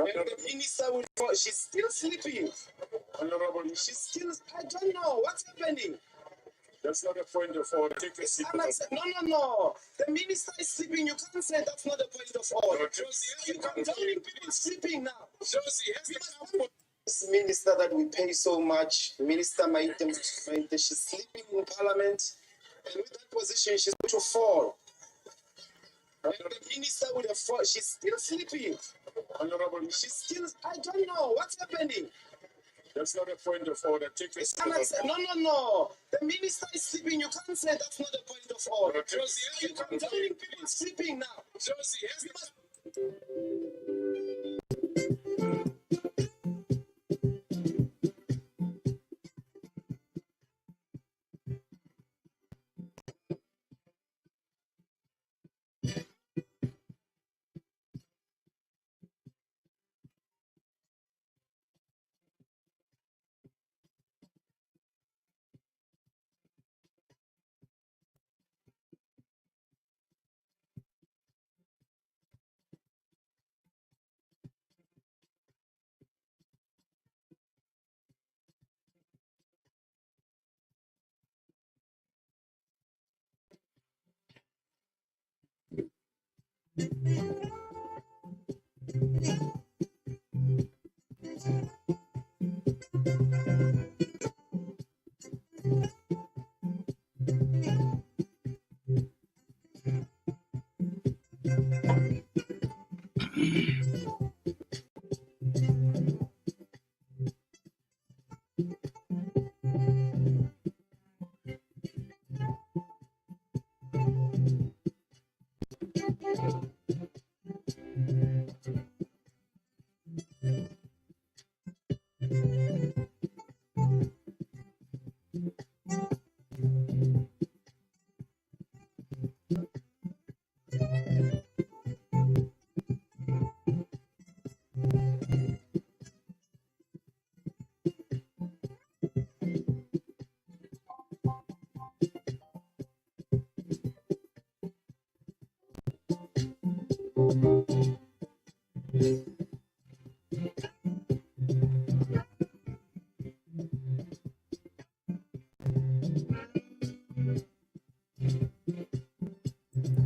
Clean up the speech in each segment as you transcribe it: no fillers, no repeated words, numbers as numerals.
The minister will go. She's still sleeping. Honorable, She's still. I don't know what's happening. that's not a point of order. Take a seat. No. The minister is sleeping. You can't say that's not a point of order. No, Josie, You condoning people sleeping now. Josie, This minister that we pay so much, Minister Maite, she's sleeping in parliament, and with that position, she's going to fall. And the minister would have fallen. She's still sleeping. Honorable, She's still. I don't know what's happening. that's not a point of order. Take a seat. No. The minister is sleeping. You can't say that's not a point of order. No, Josie, You condoning people sleeping now. Josie,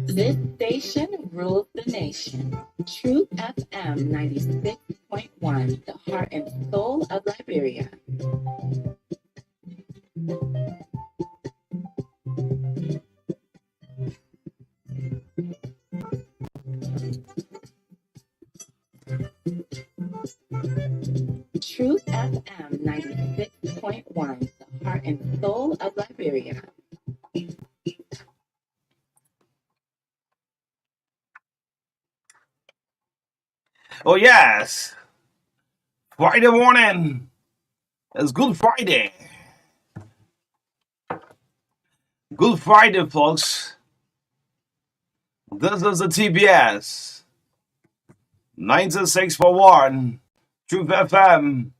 This station rules the nation. Truth FM 96.1, the heart and soul of Liberia. Truth FM 96.1, the heart and soul of Liberia. Oh, yes. Friday morning. It's Good Friday. Good Friday, folks. This is the TBS 96.1 Truth FM,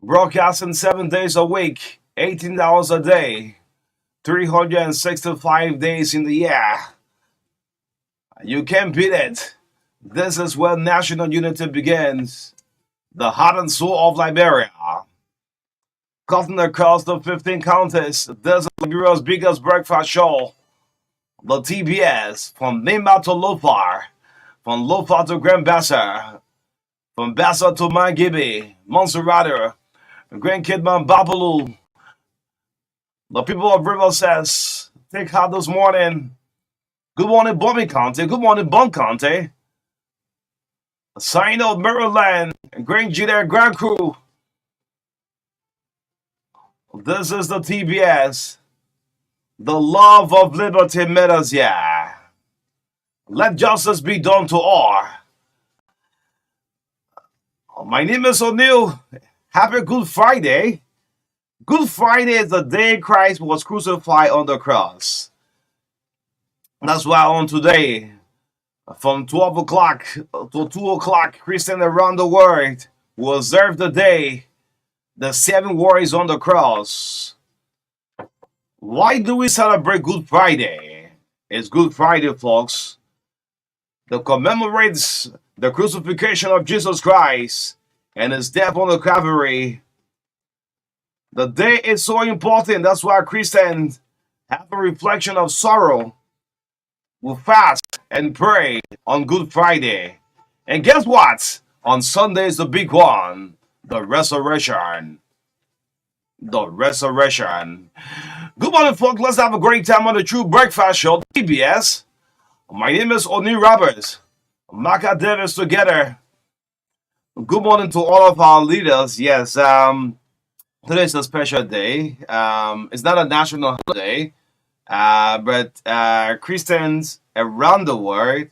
broadcasting 7 days a week, 18 hours a day, 365 days in the year. You can't beat it. This is where national unity begins. The heart and soul of Liberia. Cutting across the 15 counties, this is Liberia's biggest breakfast show. The TBS, from Nimba to Lofar, from Lofar to Grand Bassa, from Bassa to Mangibi, Monserrato, Grand Kidman, Babalu. The people of River says, take heart this morning. Good morning, Bobby County. Good morning, Bun County. Sign of Maryland, Grand Judah, Grand Crew. This is the TBS. The love of liberty matters, yeah. Let justice be done to all. My name is O'Neill. Happy Good Friday. Good Friday is the day Christ was crucified on the cross. That's why on today, from 12 o'clock to 2 o'clock, Christians around the world will observe the day the 7 warriors on the cross. Why do we celebrate Good Friday? It's Good Friday, folks. That commemorates the crucifixion of Jesus Christ and his death on the Calvary. The day is so important. That's why Christians have a reflection of sorrow. We fast and pray on Good Friday. And guess what? On Sunday is the big one, the resurrection. The resurrection. Good morning, folks. Let's have a great time on the True Breakfast Show, TBS. My name is Oni Roberts. Marka Davis together. Good morning to all of our leaders. Yes, today is a special day. It's not a national holiday, but Christians around the world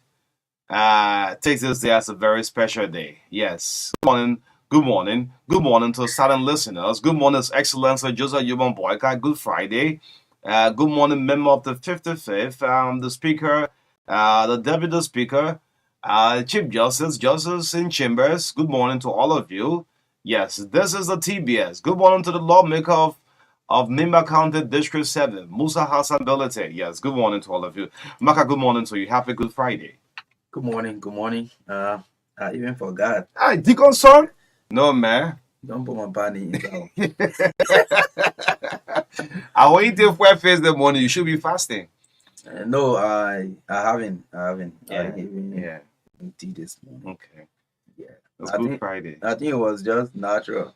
takes this day as a very special day. Yes. Good morning. Good morning. Good morning to silent listeners. Good morning, His Excellency Joseph Yuban Boyka. Good Friday. Good morning, member of the 55th, the Speaker, the Deputy Speaker, Chief Justice in Chambers. Good morning to all of you. Yes, this is the TBS. Good morning to the lawmaker of Nimba County District 7, Musa Hassan Belete. Yes, good morning to all of you. Maka, good morning to you. Happy Good Friday. Good morning. Good morning. I even forgot. Hi, Deacon son? No, man. Don't put my body in. I want you to face the morning. You should be fasting. No, I haven't. I Yeah. even tea this morning. Okay. Yeah. It's I Good think- Friday. I think it was just natural.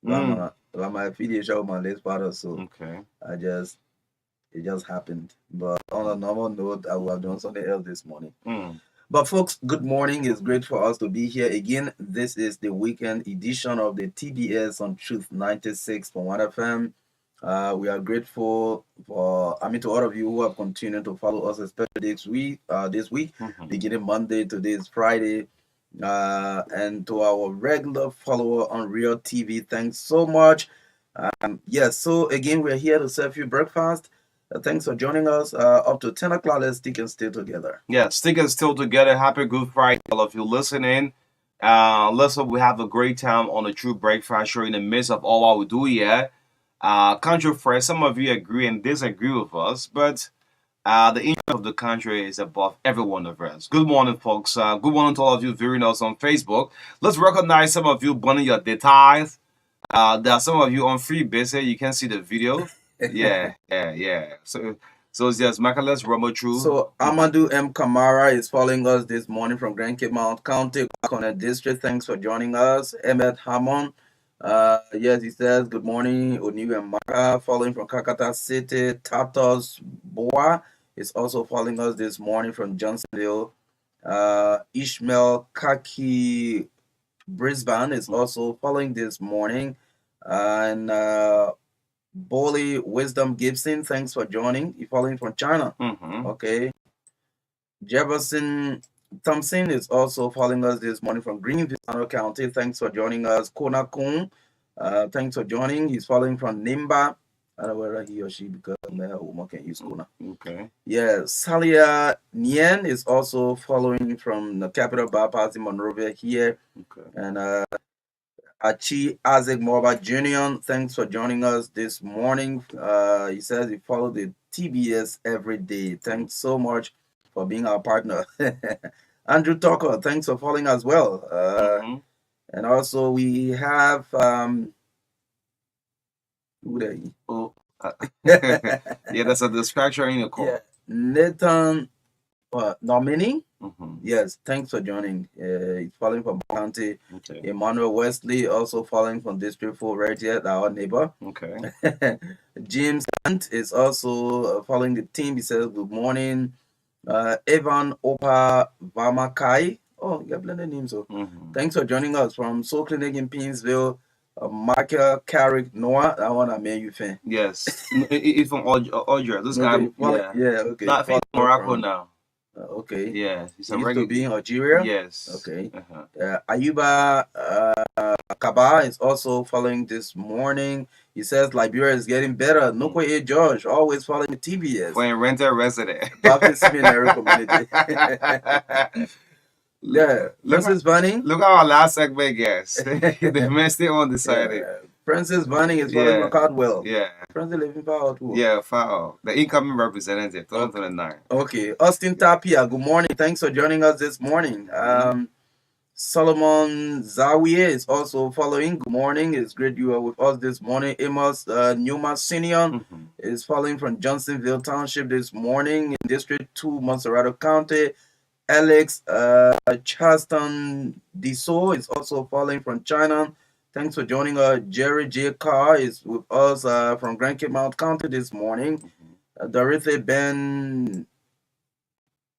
Mm. My feed show my last part or so. Okay. It just happened. But on a normal note, I would have done something else this morning. Mm. But folks, good morning. It's great for us to be here again. This is the weekend edition of the TBS on Truth 96.1 FM. We are grateful to all of you who have continued to follow us, especially this week. Mhm. Beginning Monday, today is Friday. And to our regular follower on Real TV, thanks so much. So again, we're here to serve you breakfast. Thanks for joining us. Up to 10 o'clock, let's stick and stay together. Yeah, stick and still together. Happy Good Friday, all of you listening. Listen, we have a great time on the True Breakfast Show in the midst of all what we do here. Country first, some of you agree and disagree with us, but the interest of the country is above every one of us. Good morning, folks. Good morning to all of you viewing us on Facebook. Let's recognize some of you burning your details. There are some of you on free base. You can see the video. Yeah. So it's just Michael, let's rumble through. So Amadou M. Kamara is following us this morning from Grand Cape Mount County, Connect District. Thanks for joining us. Emmett Hammond. Yes, he says, good morning. Oniu and Mara following from Kakata City. Tatos Boa is also following us this morning from Johnsonville. Ishmael Kaki Brisbane is also following this morning. And Bolly Wisdom Gibson, thanks for joining. You're following from China. Mhm. Okay. Jefferson Thompson is also following us this morning from Greenville County. Thanks for joining us. Kona Kun, thanks for joining. He's following from Nimba. I don't know whether he or she, because Uma can use Kona. Okay. Yeah, Salia Nien is also following from the capital bypass in Monrovia here. Okay. And Achi Isaac Morba Jr., thanks for joining us this morning. He says he follows the TBS every day. Thanks so much for being our partner. Andrew Tucker, thanks for following as well. Mhm. And also we have who there? Oh, yeah, that's a distraction in your call. Yeah, Nathan Nomini. Mhm. Yes, thanks for joining. He's following from County. Okay. Emmanuel Wesley also following from District 4 right here, our neighbor. Okay. James Hunt is also following the team. He says, good morning. Evan Opa Vamakai. Oh, you got blended names. So Mhm. thanks for joining us from Soul Clinic in Pinsville. Michael Carrick Noah. That one I made you fan. Yes. It's from Algeria. This guy, Okay. Not in Follow Morocco from- now. Okay. Yeah. He's He a used to regular. be in Algeria. Yes. Okay. Uh-huh. Ayuba Kaba is also following this morning. He says Liberia is getting better. Nokwe George, always following the TBS. For a rental resident. Baptist Seminary Community. Yeah. Francis Bunning. Look at our last segment guest. The man still undecided. Francis Bunning is following from Cardwell. Yeah. Francis living power too. Yeah, foul. The incoming representative, 2029. Okay. Austin Tapia, good morning. Thanks for joining us this morning. Solomon Zawiye is also following. Good morning. It's great you are with us this morning. Amos Newman Senior is following from Johnsonville Township this morning in District 2, Monserrato County. Alex Charleston Diso is also following from China. Thanks for joining us. Jerry J. Carr is with us from Grand Cape Mount County this morning. Dorothy Ben,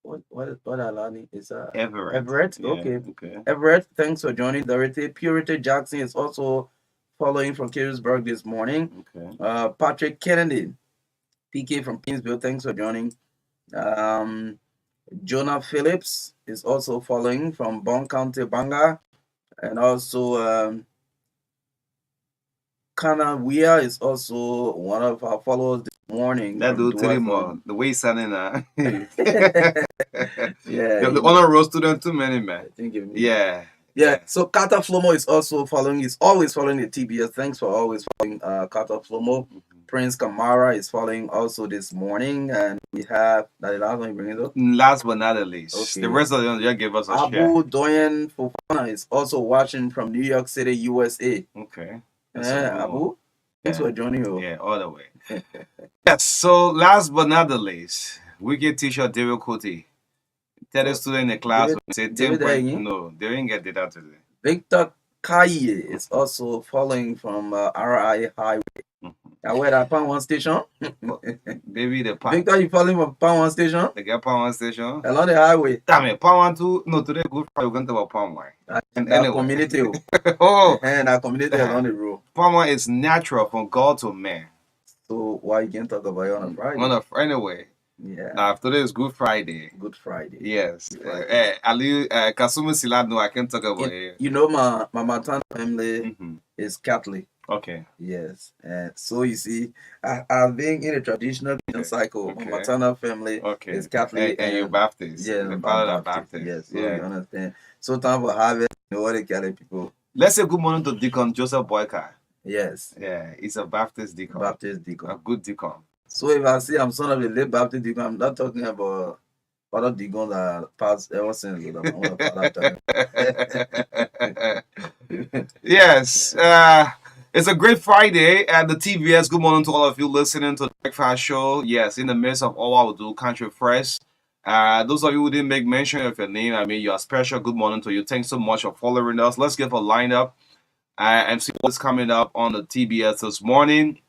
what Alani is Everett. Yeah, Okay. okay. Everett, thanks for joining. Dorothy Purity Jackson is also following from Carysburg this morning. Okay. Patrick Kennedy, PK from Kingsville, thanks for joining. Jonah Phillips is also following from Bon County, Banga. And also Kana Weir is also one of our followers this morning. That from do three Dwarford. more. The way he's sounding Yeah. the honor roll student too many, man. I think it- Yeah. Yeah, so Carter Flomo is also following. He's always following the TBS. Thanks for always following Carter Flomo. Prince Kamara is following also this morning, and we have that the last one you bring it up. Last but not the least, Okay. the rest of them just give us a share. Abu Doyen Fofana is also watching from New York City, USA. Okay. Yeah, Abu, thanks for joining us. Yeah, all the way. Yes. So last but not the least, we get teacher David Kuti. Tell the student in the class say 10 points. No, they didn't get data today. Victor Kaye is also following from RI Highway. Where that Pound One Station? Baby, the Pound. Victor, you following from Pound One Station? They get Pound One Station. Along the highway. Damn it, Pound One Two. No, today Good Friday we're going to talk about Pound One. And anyway. Community. Oh, And our community along the road. Pound One is natural from God to man. So why you can talk about it on a Friday? Anyway. Yeah. Now today is Good Friday. Good Friday. Yes. Ali Kasumi Silado, I can talk about it. You know my maternal family is Catholic. Okay. Yes. And so you see, I've been in a traditional cycle. Okay. My maternal family is Catholic. And you're Baptist. Yeah, the father of Baptist. Baptist. Yes. So you understand. So time for harvest, you know what they Catholic people. Let's say good morning to Deacon Joseph Boyka. Yes. Yeah, he's a Baptist deacon. Baptist deacon. A good deacon. So if I say I'm son of a late Baptist deacon, I'm not talking about father deacon that passed ever since. Yes. It's a great Friday at the TBS. Good morning to all of you listening to the Breakfast Show. Yes, in the midst of all I will do, Country Fresh. Those of you who didn't make mention of your name, I mean, you're special. Good morning to you. Thanks so much for following us. Let's give a lineup and see what's coming up on the TBS this morning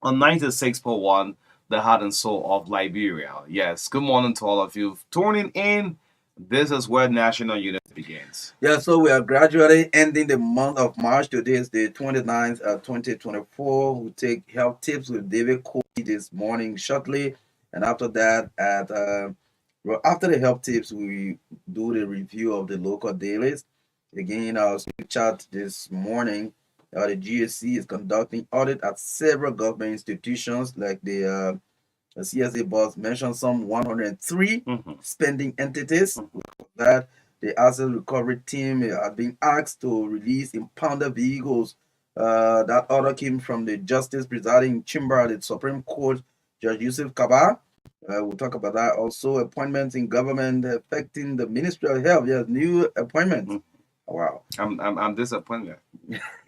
on 96.1, the heart and soul of Liberia. Yes, good morning to all of you tuning in. This is where national unity begins. Yeah, so we are gradually ending the month of March. Today is the 29th, 2024. We'll take health tips with David Cody this morning shortly. And after that, after the health tips, we do the review of the local dailies. Again, our chat this morning, the GSC is conducting audit at several government institutions like the CSA boss mentioned some 103 spending entities. That the asset recovery team are being asked to release impounded vehicles. That order came from the justice presiding chamber at the Supreme Court, Judge Yusuf Kaba. We'll talk about that. Also, appointments in government affecting the Ministry of Health. Yes, new appointments. Wow. I'm disappointed.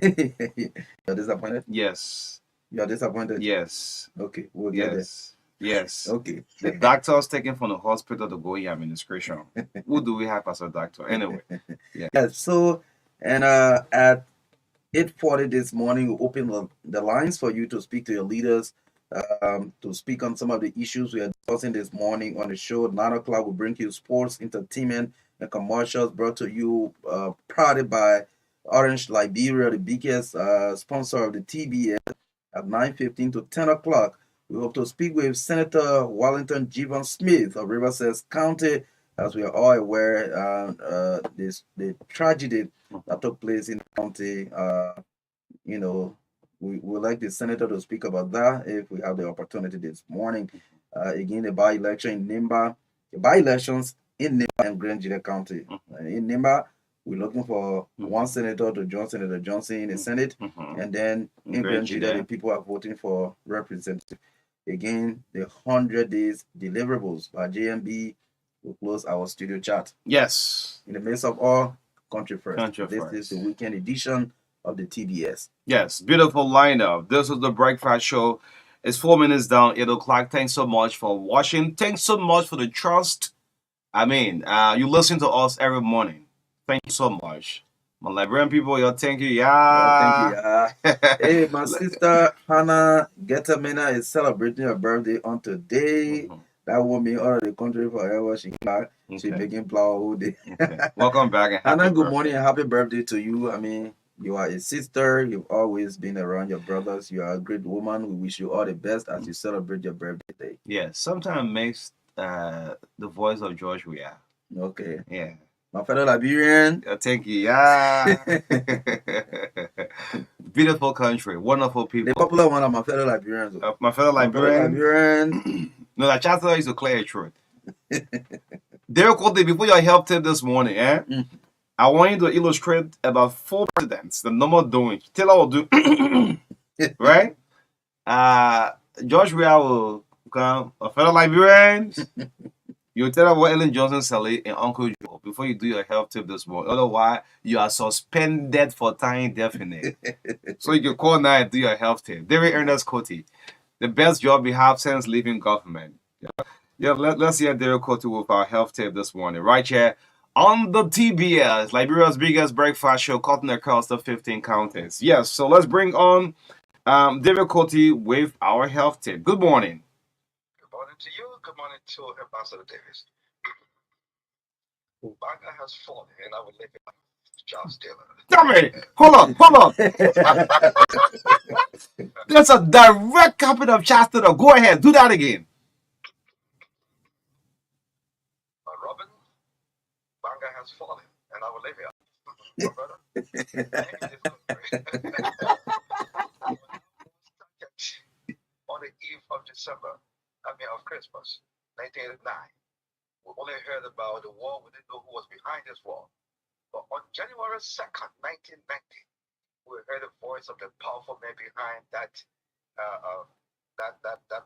You're disappointed? Yes. You're disappointed? Yes. Okay, we'll get there. Yes. Okay. The doctors taken from the hospital to go in administration. Who do we have as a doctor? Anyway. Yeah. So, and at 8:40 this morning, we open the lines for you to speak to your leaders, to speak on some of the issues we are discussing this morning on the show. 9 o'clock, we'll bring you sports, entertainment, and commercials brought to you proudly by Orange Liberia, the biggest sponsor of the TBS, at 9:15 to 10 o'clock. We hope to speak with Senator Wellington Jivan Smith of Riverside County. As we are all aware, the tragedy that took place in the county, we would like the senator to speak about that if we have the opportunity this morning. Again, the by-election in Nimba, the by-elections in Nimba and Grand Jide County. In Nimba, we're looking for one senator to join Senator Johnson in the Senate, and then in Grand Jide, the people are voting for representative. Again, the 100 days deliverables by JMB will close our studio chat. Yes. In the midst of all, Country First. Country This First. is the weekend edition of the TBS. Yes, beautiful lineup. This is the breakfast show. It's 4 minutes down, 8 o'clock. Thanks so much for watching. Thanks so much for the trust. I mean, you listen to us every morning. Thank you so much. My Liberian people, yo, thank you. Thank you. Yeah. Hey, my sister Hannah Getamina is celebrating her birthday on today. Mhm. That woman out of the country forever. She Okay. making plow all day. Okay. Welcome back and happy Hannah, good birthday. morning and happy birthday to you. I mean, you are a sister. You've always been around your brothers. You are a great woman. We wish you all the best as you celebrate your birthday day. Yeah, sometimes makes the voice of George Weah. Okay. Yeah. My fellow Liberian. Thank you. Yeah. Beautiful country, wonderful The people. popular one of my fellow Liberians. My fellow My fellow Liberian. Liberian. No, that chancellor is to clear the truth. Derek Cote, before your help tip this morning, I want you to illustrate about 4 presidents, the normal doing. Taylor will do, right? George Weah will come, a fellow Liberians. You tell her what Ellen Johnson said and Uncle Joe before you do your health tip this morning. Otherwise, you are suspended for time indefinite. So you can call now and do your health tip. David Ernest Cote, the best job we have since leaving government. Yeah, let's hear Derek Cote with our health tip this morning. Right here on the TBS, Liberia's biggest breakfast show, cutting across the 15 counties. Yes, so let's bring on David Cote with our health tip. Good morning. Good morning to you. Good morning to Ambassador Davis. Banga has fallen, and I will live it. Charles Taylor. Tell me, hold on. That's a direct copy of Chastity. Go ahead, do that again. Robin, Banga has fallen, and I will live here. My brother. On the eve of Christmas, 1989, we only heard about the war. We didn't know who was behind this war. But on January 2nd, 1990, we heard the voice of the powerful man behind that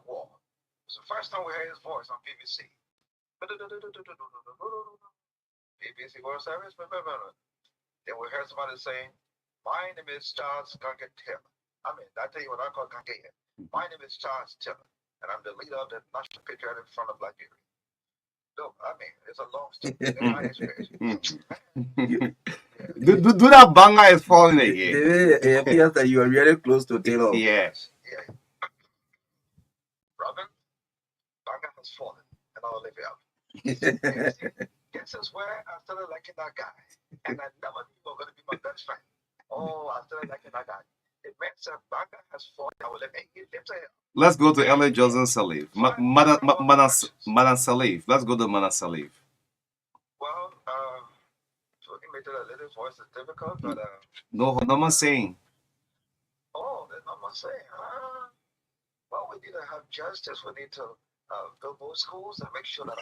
war. It was the first time we heard his voice on BBC. BBC World Service. Then we heard somebody saying, "My name is Charles Gunga Taylor." I mean, I tell you what I call Gunga. My name is Charles Taylor, and I'm the leader of the National Patriotic Front of Liberia. No, I mean, it's a long story. In my experience. Do that Banga is falling again. It appears that you are really close to Taylor. Yes. Yeah. Robin, Banga has fallen, and I'll live it up. This is where I started liking that guy. And I never knew you were going to be my best friend. Oh, I started liking that guy. It meant that Banga has fallen, I will live it. Let's go to Ellen Johnson Salif. Madam Salif. Let's go to Madam Salif. Well, to imitate a little voice is difficult, but No more saying. oh, there's not much saying. Well, we need to have justice. We need to build more schools and make sure that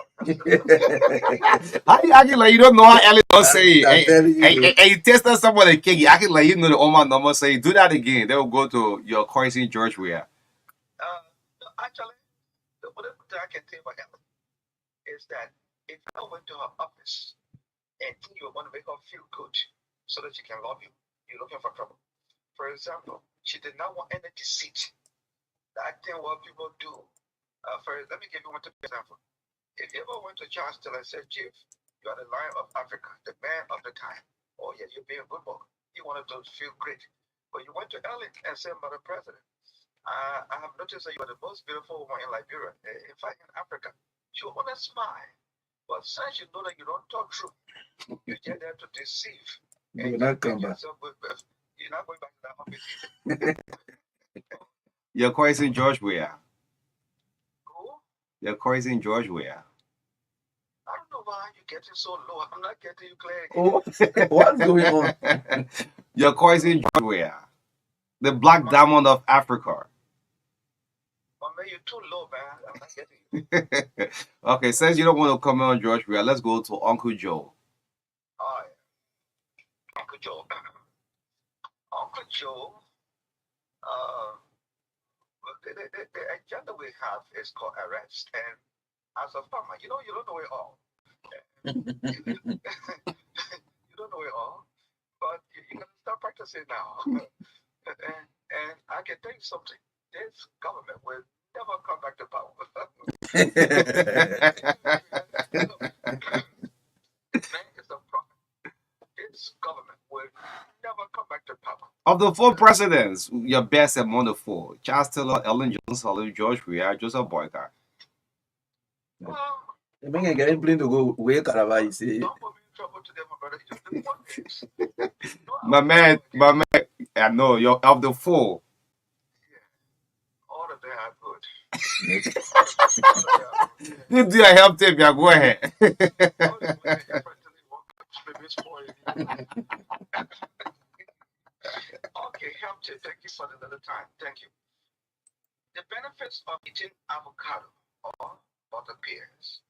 How you acting like you don't know how Ellen don't say I'm telling you. Hey, tested someone a cake. You acting like you know the Oma number say. Do that again. They will go to your cousin George Weah. actually, the only thing I can tell about Ellen is that if I went to her office and you want to make her feel good so that she can love you, you're looking for trouble. For example, she did not want any deceit. That thing what people do. Let me give you one example. If you ever went to Charles Taylor and said, "Chief, you are the lion of Africa, the man of the time. Oh yeah, you're being good boy." You wanted to feel great. But you went to Ellen and said, "Mother President, I have noticed that you are the most beautiful woman in Liberia. In fact, in Africa." She will want to smile. But since you know that you don't talk truth, you're just there to deceive. Do And not you come make back. yourself good. You're not going back to that office either. Your cousin George Weah. Who? Your cousin George Weah. I don't know why you're getting so low. I'm not getting you clear. Oh, what's going on? Your cousin George Weah. The Black Diamond of Africa. But man, you're too low, man. I'm not getting you. Okay, since you don't want to comment on George Weah, let's go to Uncle Joe. All right. Uncle Joe. Uncle Joe, the agenda we have is called arrest. And as a farmer, you don't know it all. You don't don't know it all, but you gotta start practicing now. and I can tell you something. This government will never come back to power. Man is a prophet. This government will never come back to power. Of the 4 presidents, your best among the 4: Charles Taylor, Ellen Johnson, George Weah, Joseph Boyka. Well, The man can get him to go way Caraba, you see. don't put me in trouble today, my brother. You just one things. My man, I know you're of the 4. All of them are good. You do a help tape, yeah, go ahead. Okay, help tip. Thank you for another time. Thank you. The benefits of eating avocado or butter pears.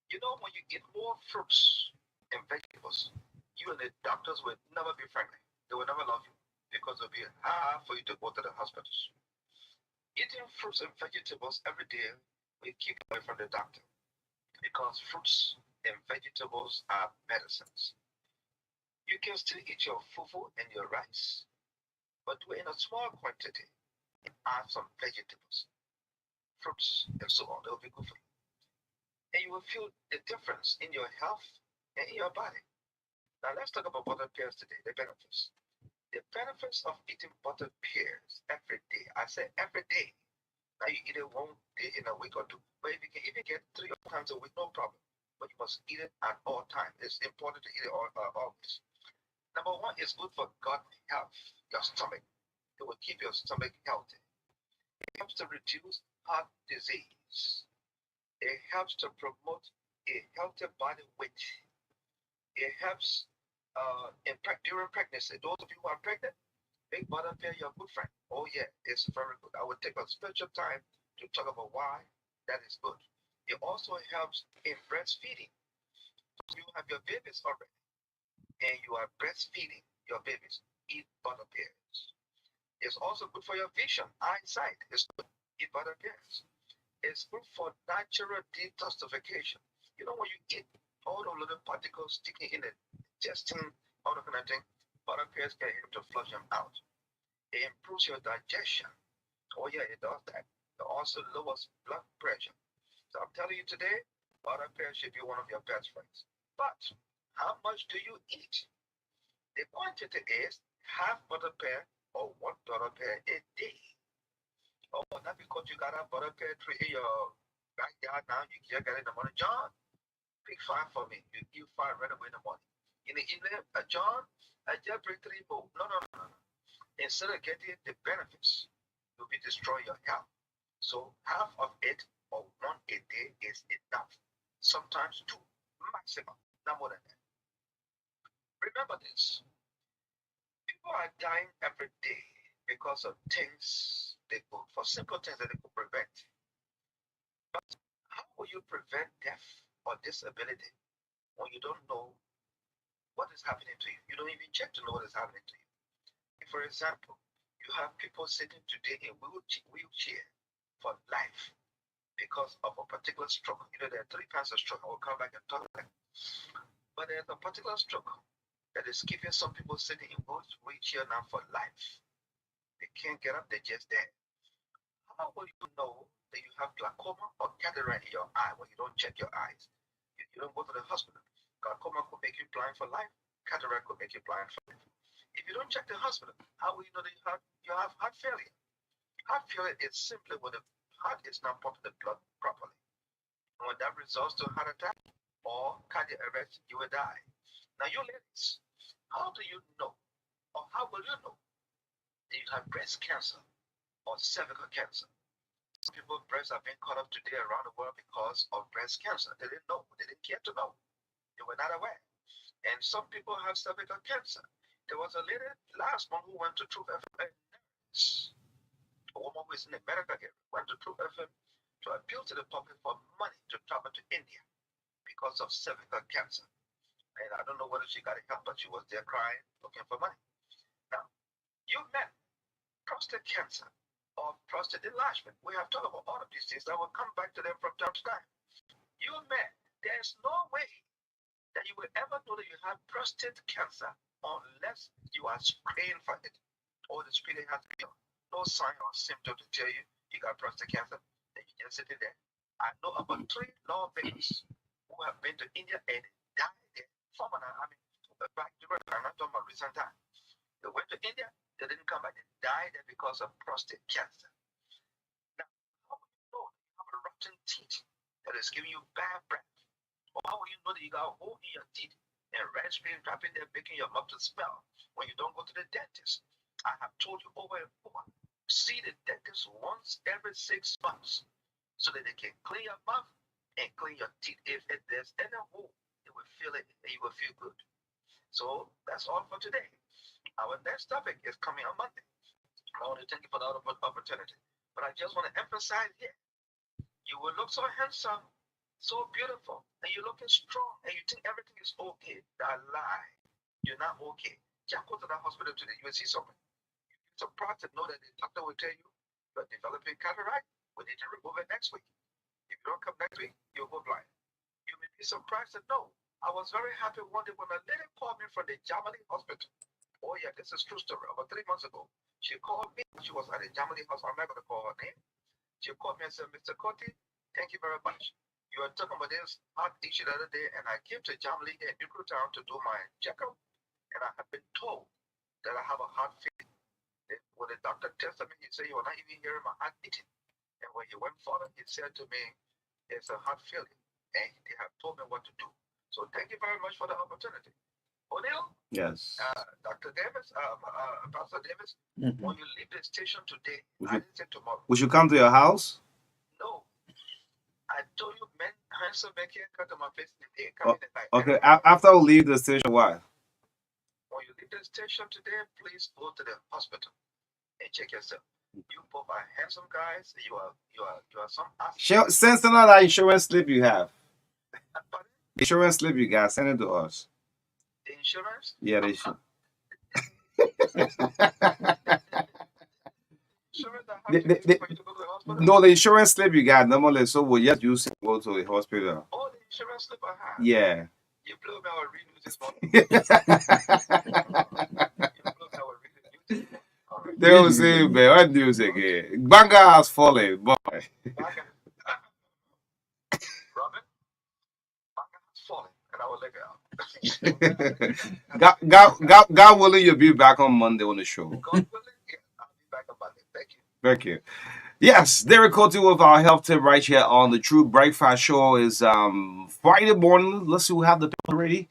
You know, when you eat more fruits and vegetables, you and the doctors will never be friendly. They will never love you because it'll be hard for you to go to the hospitals. Eating fruits and vegetables every day will keep away from the doctor because fruits and vegetables are medicines. You can still eat your fufu and your rice, but do it in a small quantity and add some vegetables, fruits, and so on. They'll be good for you. And you will feel the difference in your health and in your body. Now let's talk about butter pears today, the benefits. The benefits of eating butter pears every day. I say every day. Now you eat it one day in a week or two. But if you can even get 3 times a week, no problem. But you must eat it at all times. It's important to eat it always. Number 1 is good for gut health, your stomach. It will keep your stomach healthy. It helps to reduce heart disease. It helps to promote a healthy body weight. It helps during pregnancy. Those of you who are pregnant, make butter pear your good friend. Oh yeah, it's very good. I will take a special time to talk about why that is good. It also helps in breastfeeding. You have your babies already, and you are breastfeeding your babies. Eat butter pears. It's also good for your vision, eyesight. It's good. Eat butter pears. It's good for natural detoxification. You know when you eat all the little particles sticking in the intestine, all the kind of thing, butter pears can help to flush them out. It improves your digestion. Oh yeah, it does that. It also lowers blood pressure. So I'm telling you today, butter pear should be one of your best friends. But how much do you eat? The quantity is half butter pear or 1 butter pear a day. Oh, not because you got a butter pear tree in your backyard now, you just got it in the morning. John, pick 5 for me. You give 5 right away in the morning. In the evening, John, I just bring 3 more. No. Instead of getting the benefits, you'll be destroying your health. So half of it or 1 a day is enough. Sometimes 2, maximum, not more than that. Remember this. People are dying every day because of things for simple things that they could prevent. But how will you prevent death or disability when you don't know what is happening to you? You don't even check to know what is happening to you. For example, you have people sitting today in wheelchair for life because of a particular stroke. You know, there are 3 kinds of stroke. I will come back and talk about that. But there's a particular stroke that is keeping some people sitting in wheelchair now for life. They can't get up, they're just dead. How will you know that you have glaucoma or cataract in your eye when you don't check your eyes? You don't go to the hospital. Glaucoma could make you blind for life. Cataract could make you blind for life. If you don't check the hospital, how will you know that you have heart failure? Heart failure is simply when the heart is not pumping the blood properly. And when that results to a heart attack or cardiac arrest, you will die. Now, you ladies, how do you know, or how will you know that you have breast cancer or cervical cancer? Some people's breasts are being cut off today around the world because of breast cancer. They didn't know. They didn't care to know. They were not aware. And some people have cervical cancer. There was a lady last month who went to Truth FM. A woman who is in the medical area went to Truth FM to appeal to the public for money to travel to India because of cervical cancer. And I don't know whether she got help, but she was there crying, looking for money. Now, you men, prostate cancer or prostate enlargement, we have talked about all of these things. I will come back to them from time to time. You men, there's no way that you will ever know that you have prostate cancer unless you are screened for it. Or the spirit has to be no sign or symptom to tell you you got prostate cancer, and you just sitting there. I know about 3 lawmakers who have been to India and died there. Back during, I'm not talking about recent time. They went to India, they didn't come back, they died there because of prostate cancer. Now, how will you know that you have a rotten teeth that is giving you bad breath? Or how will you know that you got a hole in your teeth and rats being dropping there, making your mouth to smell when you don't go to the dentist? I have told you over and over, see the dentist once every 6 months so that they can clean your mouth and clean your teeth. If there's any hole, they will feel it and you will feel good. So that's all for today. Our next topic is coming on Monday. I want to thank you for the opportunity. But I just want to emphasize here, you will look so handsome, so beautiful, and you're looking strong, and you think everything is okay. That lie. You're not okay. Just go to the hospital today. You will see something. You're surprised to know that the doctor will tell you you're developing cataract. We need to remove it next week. If you don't come next week, you'll go blind. You may be surprised to know. I was very happy one day when a lady called me from the Germany hospital. Oh yeah, this is true story. About 3 months ago, she called me. She was at the Germany hospital. I'm not going to call her name. She called me and said, Mr. Coty, thank you very much. You were talking about this heart issue the other day, and I came to Germany in Town to do my checkup, and I have been told that I have a heart failure. When the doctor tested me, he said, you are not even hearing my heart beating. And when he went further, he said to me, it's a heart failure, and they have told me what to do. So thank you very much for the opportunity. O'Neill? Yes. Dr. Davis, Pastor Davis, when you leave the station today, I didn't say tomorrow. We should come to your house? No. I told you, men, handsome men can't cut to my face today. Come in at night. Okay, after we leave the station, why? When you leave the station today, please go to the hospital and check yourself. You both are handsome guys. You are some asset. Send another insurance slip you have. Pardon? Insurance slip you got, send it to us. The insurance? Yeah, they should. Insurance that have to give you for you to go to the hospital? No, the insurance slip you got normally, so we'll just use it to go to the hospital. Oh, the insurance slip I have. Yeah. You blew me our renew this morning. You blew me our renew. They will say, man, what news again? Banga has fallen, boy. Robin, Banga has fallen, and I will let it out. God willing, you'll be back on Monday on the show. God willing, yeah, I'll be back on Monday. Thank you. Thank you. Yes, Derek Coty with our health tip right here on the True Breakfast Show. Is Friday morning. Let's see who have the people ready.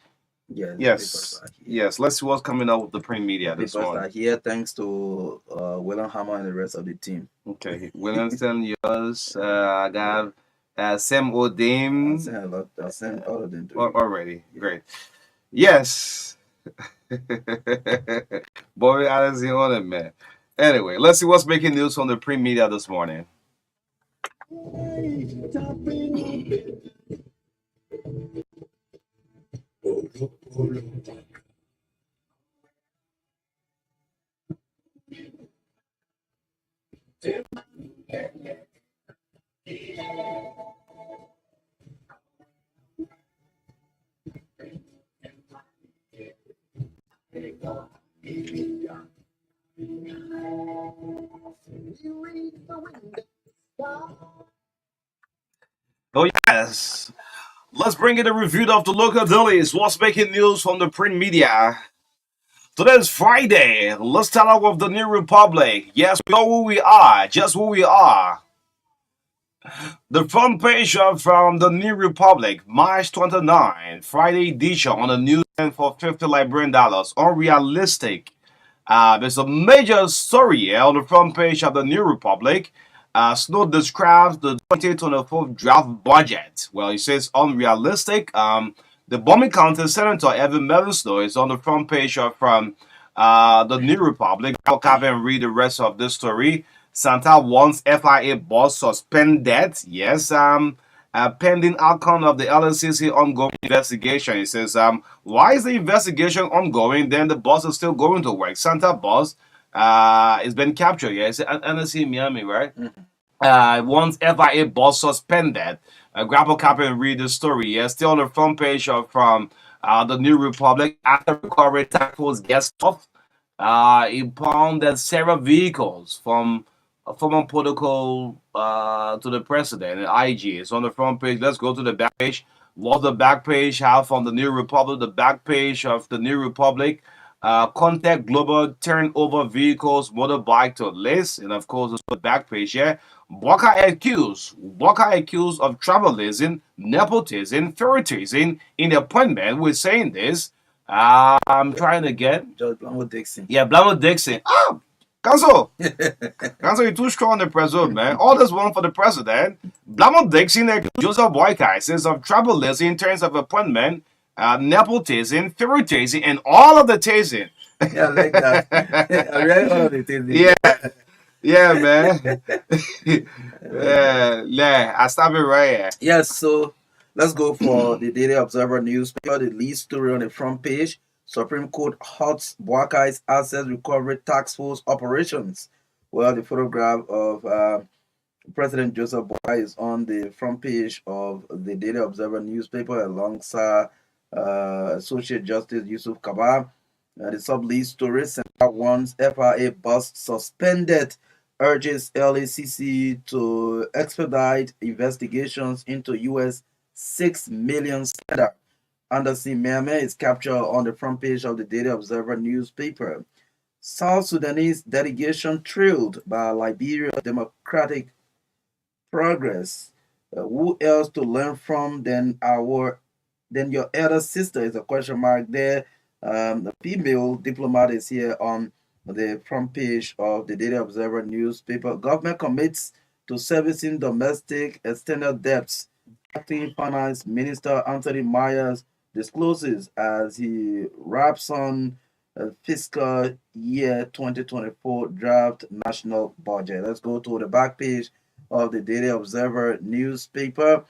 Yes. Let's see what's coming up with the print media this morning. Are here thanks to William Hammer and the rest of the team. Okay, Williamson, yours. I got Sam O'Dame. I sent all of them to you. Already. Great. Yes. Boy, I didn't see on it, man. Anyway, let's see what's making news from the print media this morning. Oh, yes. Let's bring in a review of the local dailies. What's making news from the print media? Today is Friday. Let's start out with the New Republic. Yes, we know who we are, just who we are. The front page from the New Republic, March 29, Friday edition on the news for $50 Liberian dollars. Unrealistic. There's a major story here on the front page of the New Republic. Snow describes the 2024 draft budget. Well, he says unrealistic. The bombing county Senator Evan Melvin Snow is on the front page from the New Republic. I'll come and read the rest of this story. Santa wants FIA boss suspended. Yes, pending outcome of the LSCC ongoing investigation. He says, why is the investigation ongoing? Then the boss is still going to work. Santa boss has been captured. Yeah, it's NSC Miami, right? Wants FIA boss suspended. Grab a copy and read the story. Yeah, still on the front page from the New Republic, after recovery task force gets off, impounded several vehicles from former protocol to the president and IG. It's on the front page. Let's go to the back page. What the back page have from the New Republic? The back page of the New Republic. Contact Global turnover vehicles motorbike to list, and of course, the back page here. Walker accused of tribalism, nepotism, favoritism in the appointment. We're saying this. I'm trying to get. George Blanco Dixon. Yeah, Blanco Dixon. Ah, Council. Council, you're too strong on the president, man. All this one for the president. Blanco Dixon accused Joseph Boyka says of tribalism in terms of appointment, nepotism, favoritism, and all of the tasing. Yeah, I like that. I read all of the things. Yeah. Yeah, man. Yeah, I stop it right here. Yes, so let's go for the Daily Observer newspaper. The lead story on the front page: Supreme Court halts Buakai's asset recovery task force operations. Well, the photograph of President Joseph Boakai is on the front page of the Daily Observer newspaper alongside Associate Justice Yusuf Kaba. The sub-lead story: Central One's FRA bus suspended, urges LACC to expedite investigations into U.S. $6 million spender. Anderson Mehme is captured on the front page of the Daily Observer newspaper. South Sudanese delegation thrilled by Liberia Democratic progress. Who else to learn from than your elder sister is a question mark there. The female diplomat is here on the front page of the Daily Observer newspaper. Government commits to servicing domestic external debts. Acting Finance Minister Anthony Myers discloses as he wraps on fiscal year 2024 draft national budget. Let's go to the back page of the Daily Observer newspaper.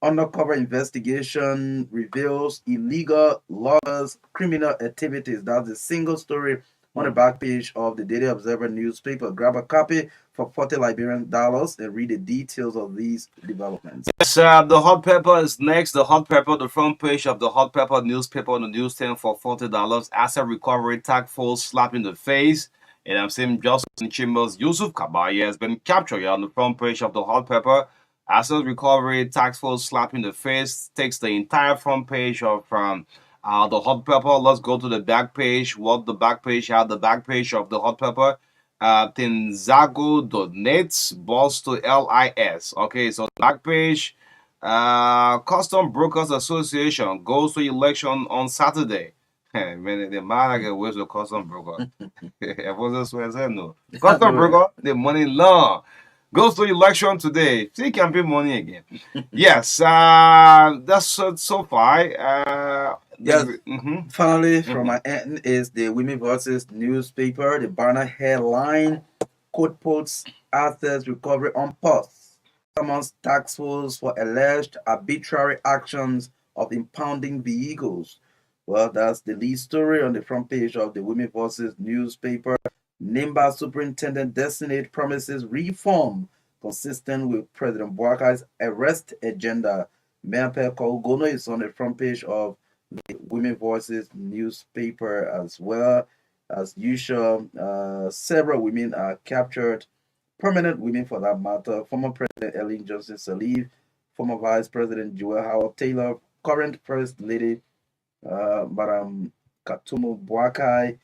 Undercover investigation reveals illegal loggers' criminal activities. That's a single story on the back page of the Daily Observer newspaper. Grab a copy for $40 and read the details of these developments. Yes, the hot pepper is next. The hot pepper, the front page of the hot pepper newspaper on the newsstand for $40. Asset recovery task force slap in the face. And I'm saying Justin Chambers, Yusuf Kabaya has been captured on the front page of the hot pepper. Asset recovery task force slap in the face takes the entire front page of the hot pepper. Let's go to the back page. What the back page had, the back page of the hot pepper. Tinzago donates balls to LIS. Okay, so back page. Custom Brokers Association goes to election on Saturday. Man, the man get ways with custom broker. No. Custom broker, the money law goes to election today. See, campaign money again. Yes, that's so far. Yes. Mhm. Finally, from my end is the Women Voices newspaper. The banner headline: Court puts assets recovery on pause. Summons task force for alleged arbitrary actions of impounding vehicles. Well, that's the lead story on the front page of the Women Voices newspaper. Nimba Superintendent Designate promises reform consistent with President Boakai's arrest agenda. Mayor Kogono is on the front page of the Women Voices newspaper as well. As usual, several women are captured, permanent women for that matter. Former President Ellen Johnson Sirleaf, former Vice President Joel Howard Taylor, current First Lady Madam Katumu Boakai.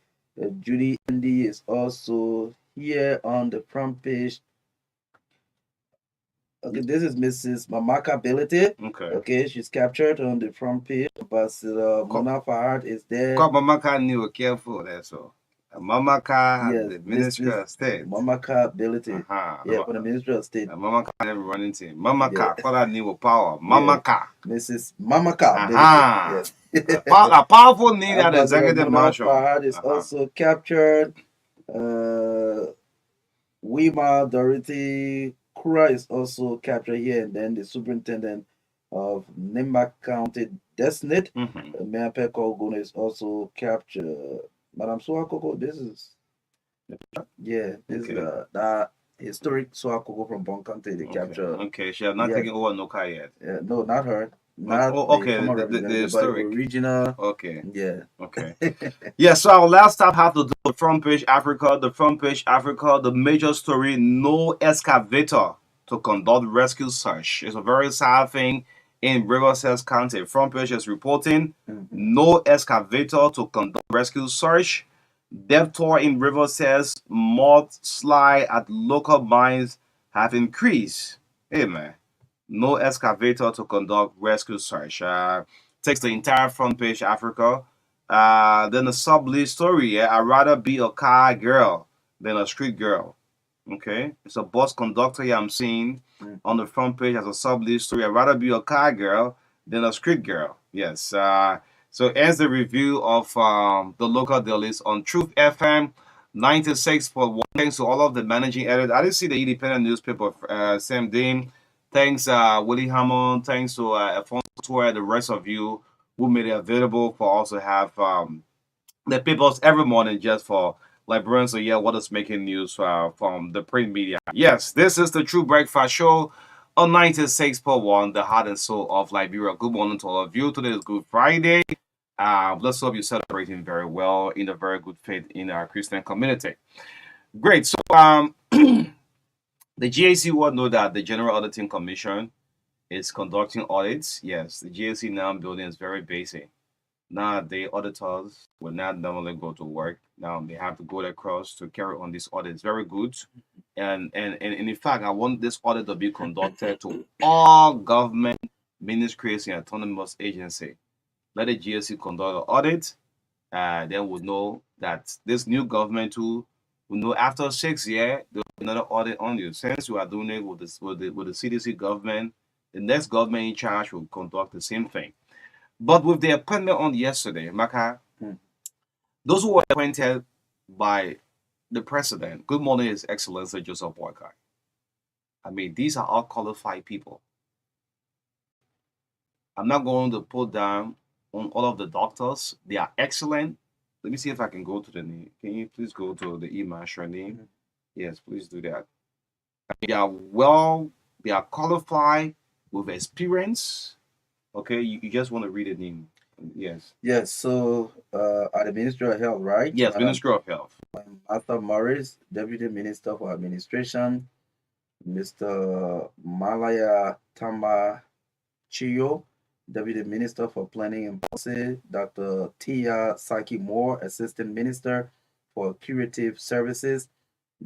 Judy Andy is also here on the front page. Okay, this is Mrs. Mamaka Ability. Okay, she's captured on the front page. But Mona Fahad is there. Mamaka knew careful, that's all. Mamaka, Yes, the Minister of State. Mamaka Ability. Yeah, for the Ministry of State. Mamaka never running team. Mamaka, for that new power. Mamaka. Mrs. Mamaka Ability. Yes. A powerful need at executive marshal. Fahad is also captured. Wima Dorothy Kura is also captured here, and then the superintendent of Nimba County Designate, Mayor Peko Guna, is also captured. Madam Suakoko, this is this is that historic Suakoko from Bon County. They captured. Okay, she has not taken over no car yet. No, not her. Not Oh, the okay. former The representative, but the historic. original. Okay. Yeah. Okay. Yeah, so our last stop have to do with front page Africa. The front page Africa, the major story, no excavator to conduct rescue search. It's a very sad thing in Riverside County. Front page is reporting no excavator to conduct rescue search. Depth tour in Riverside, mudslide at local mines have increased. Hey man, no excavator to conduct rescue search. Takes the entire front page Africa. Then the sub lead story. Yeah, I'd rather be a car girl than a street girl. Okay, it's a bus conductor here I'm seeing on the front page as a sub lead story. I'd rather be a car girl than a street girl. Yes. So as the review of the local dailies on Truth FM 96.1. Thanks to all of the managing editors. I didn't see the independent newspaper, Sam Dean. Thanks, Willie Hammond. Thanks to Alfonso Tour, the rest of you who made it available for us to have the papers every morning just for Liberians to hear what is making news from the print media. Yes, this is the True Breakfast Show on 96.1, the heart and soul of Liberia. Good morning to all of you. Today is Good Friday. Let's hope you're celebrating very well in a very good faith in our Christian community. Great. So, the GAC will know that the General Auditing Commission is conducting audits. Yes, the GAC now building is very basic. Now the auditors will not normally go to work. Now they have to go across to carry on this audit. It's very good. And in fact, I want this audit to be conducted to all government ministries and autonomous agency. Let the GAC conduct the audit. Then we'll know that this new government too will know after 6 years there'll be another audit on you. Since we are doing it with the CDC government, the next government in charge will conduct the same thing. But with the appointment on yesterday, Maka, those who were appointed by the president, good morning, His Excellency Joseph Boyka. I mean, these are all qualified people. I'm not going to put down on all of the doctors. They are excellent. Let me see if I can go to the name. Can you please go to the email name? Yes, please do that. They are they are qualified with experience. Okay, you just want to read the name. Yes. Yes, so at the Ministry of Health, right? Yes, Ministry of Health. Arthur Morris, Deputy Minister for Administration, Mr. Malaya Tamba Chiyo, Deputy Minister for Planning and Policy, Dr. Tia Saki Moore, Assistant Minister for Curative Services,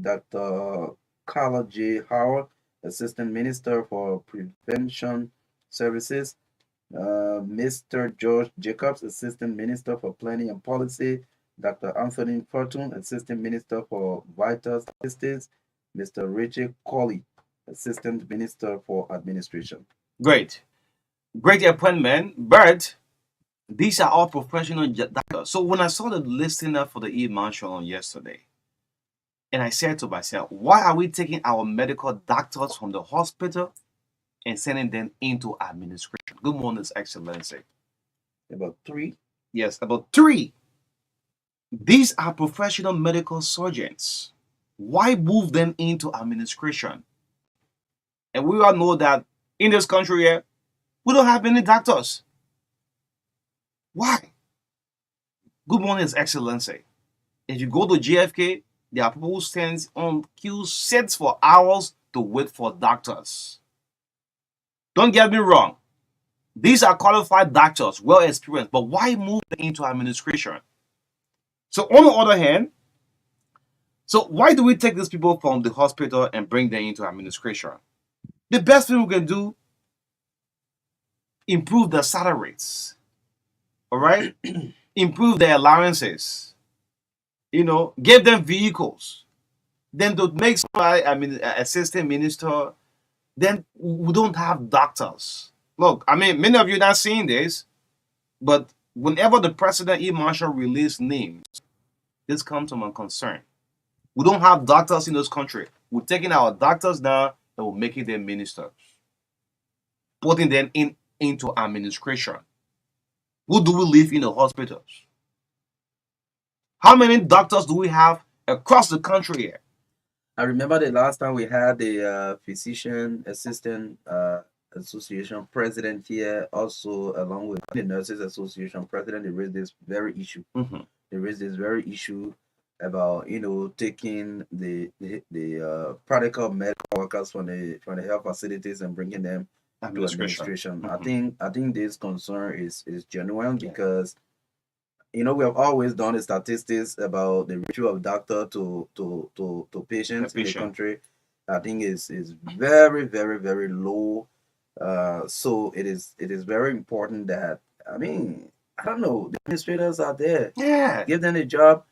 Dr. Carla J. Howard, Assistant Minister for Prevention Services, Mr. George Jacobs, Assistant Minister for Planning and Policy, Dr. Anthony Fortune, Assistant Minister for Vital Statistics, Mr. Richard Colley, Assistant Minister for Administration. Great. Great appointment, but these are all professional doctors. So when I saw the listing up for the e-marshal on yesterday, and I said to myself, why are we taking our medical doctors from the hospital and sending them into administration? Good morning, His Excellency. About 3? Yes, about 3. These are professional medical surgeons. Why move them into administration? And we all know that in this country here, we don't have many doctors. Why? Good morning, His Excellency. If you go to JFK, there are people who stand on queue sets for hours to wait for doctors. Don't get me wrong. These are qualified doctors, well experienced, but why move them into administration? So on the other hand, so why do we take these people from the hospital and bring them into administration? The best thing we can do, improve the salaries. All right? Improve their allowances. Give them vehicles. Then to make somebody, assistant minister, then we don't have doctors. Look, many of you are not seeing this, but whenever the president e-marshal release names, this comes to my concern. We don't have doctors in this country. We're taking our doctors now and we're making them ministers, putting them into administration. Who do we leave in the hospitals? How many doctors do we have across the country here? I remember the last time we had the physician assistant Association president here, also along with the Nurses Association president, they raised this very issue. They raised this very issue about taking the practical medical workers from the health facilities and bringing them to administration. I think this concern is genuine because we have always done the statistics about the ratio of doctor to patients in the country. I think is very, very, very low. So it is very important that, I mean, I don't know, the administrators are there. Yeah. Give them a job.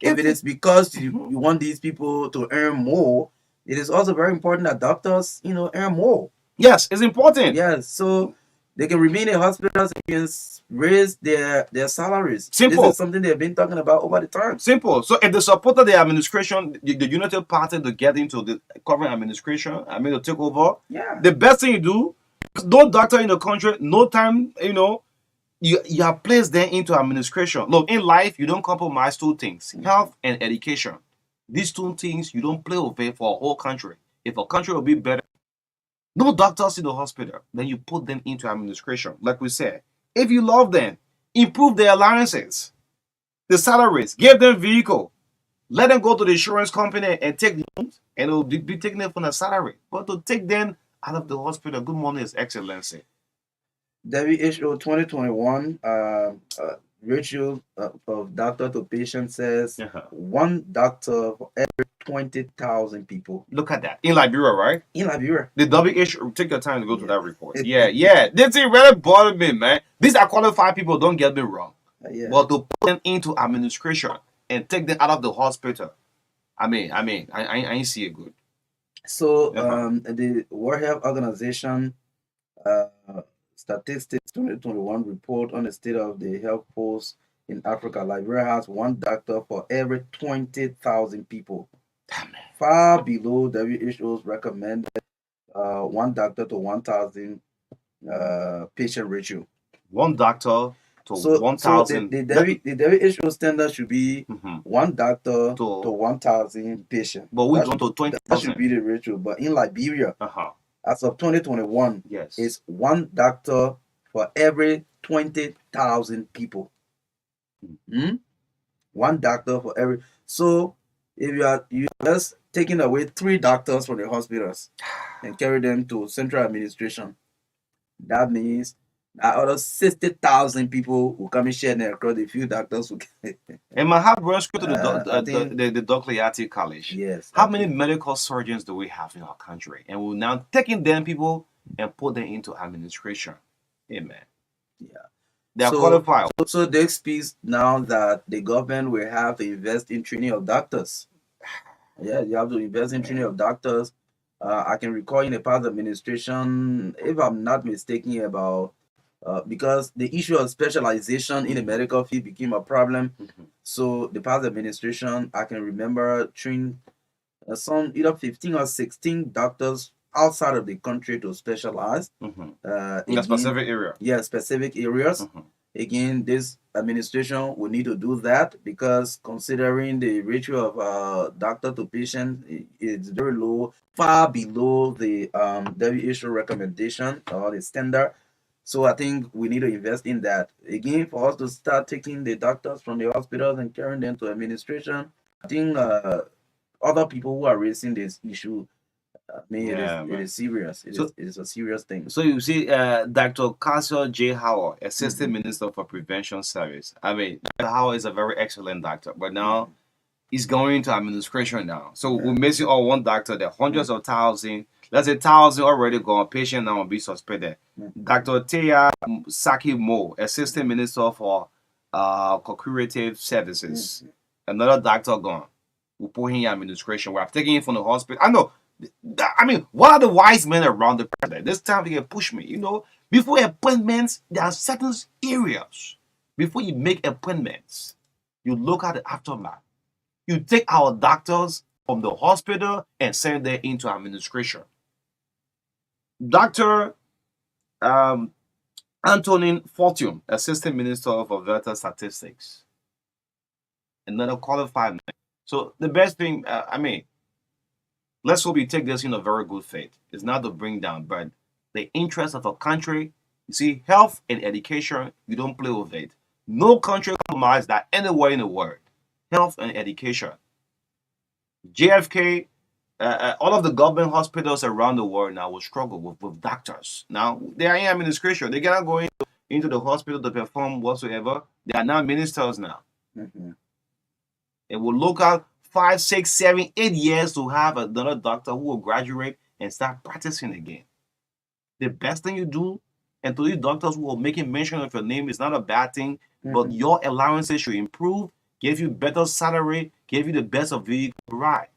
If it is because you want these people to earn more, it is also very important that doctors, earn more. Yes, it's important. Yes, so they can remain in hospitals and can raise their salaries. Simple. This is something they've been talking about over the time. Simple. So if they supported the administration, the United Party to get into the current administration, to take over, the best thing you do, no doctor in the country, no time, you are placed then into administration. Look, in life, you don't compromise two things, health and education. These two things, you don't play with it for a whole country. If a country will be better, no doctors in the hospital, then you put them into administration. Like we said, if you love them, improve their allowances, the salaries, give them vehicle, let them go to the insurance company and take loans, and it will be taken from the salary. But to take them out of the hospital, good morning, His Excellency. WHO 2021 ratio of doctor to patient says one doctor for every 20,000 people. Look at that. In Liberia, right? In Liberia. The WHO, take your time to go to that report. Yeah. This thing really bothered me, man. These are qualified people, don't get me wrong. But to put them into administration and take them out of the hospital, I ain't see it good. So the World Health Organization Statistics 2021 report on the state of the health post in Africa. Liberia has one doctor for every 20,000 people. Far below WHO's recommended one doctor to 1,000 patient ratio. One doctor to 1,000. The WHO standard should be one doctor to 1,000 patients. But we go to 20,000. That should be the ratio. But in Liberia, as of 2021, it's one doctor for every 20,000 people. One doctor for every. So if you just taking away 3 doctors from the hospitals and carry them to central administration, that means that other 60,000 people will come and share their across the few doctors who and my heart runs to the Dr. Yati College. Yes. How many medical surgeons do we have in our country? And we're now taking them people and put them into administration. Amen. Yeah. They are qualified. So this speaks now that the government will have to invest in training of doctors. Yeah, you have to invest in training of doctors. I can recall in the past administration, if I'm not mistaken, about because the issue of specialization in the medical field became a problem. So the past administration, I can remember training some either 15 or 16 doctors outside of the country to specialize in a specific area. Yeah, specific areas. Again, this administration will need to do that because considering the ratio of doctor to patient is very low, far below the WHO recommendation or the standard. So I think we need to invest in that. Again, for us to start taking the doctors from the hospitals and carrying them to administration, I think other people who are raising this issue, it is serious. It is a serious thing. So you see, Dr. Cassio J. Howard, Assistant Minister for Prevention Service. Dr. Howard is a very excellent doctor, but now he's going into administration now. So we're missing one doctor. There are hundreds of thousands. Let's say 1,000 already gone. Patient now will be suspended. Dr. Teya Saki Mo, Assistant Minister for Co-curative Services. Another doctor gone. We put him in administration. We're taking him from the hospital. I know. What are the wise men around the president? This time they can push me. Before appointments, there are certain areas. Before you make appointments, you look at the aftermath. You take our doctors from the hospital and send them into administration. Dr. Antonin Fortune, Assistant Minister for Veteran Statistics. Another qualified man. So the best thing, let's hope you take this in a very good faith. It's not to bring down, but the interest of a country. You see, health and education, you don't play with it. No country compromise that anywhere in the world. Health and education. JFK, all of the government hospitals around the world now will struggle with doctors. Now, they are in administration. They cannot go into the hospital to perform whatsoever. They are now ministers now. Mm-hmm. It will look out 5, 6, 7, 8 years to have another doctor who will graduate and start practicing again. The best thing you do, and to these doctors who are making mention of your name, is not a bad thing, but your allowances should improve, give you better salary, give you the best of vehicle to ride.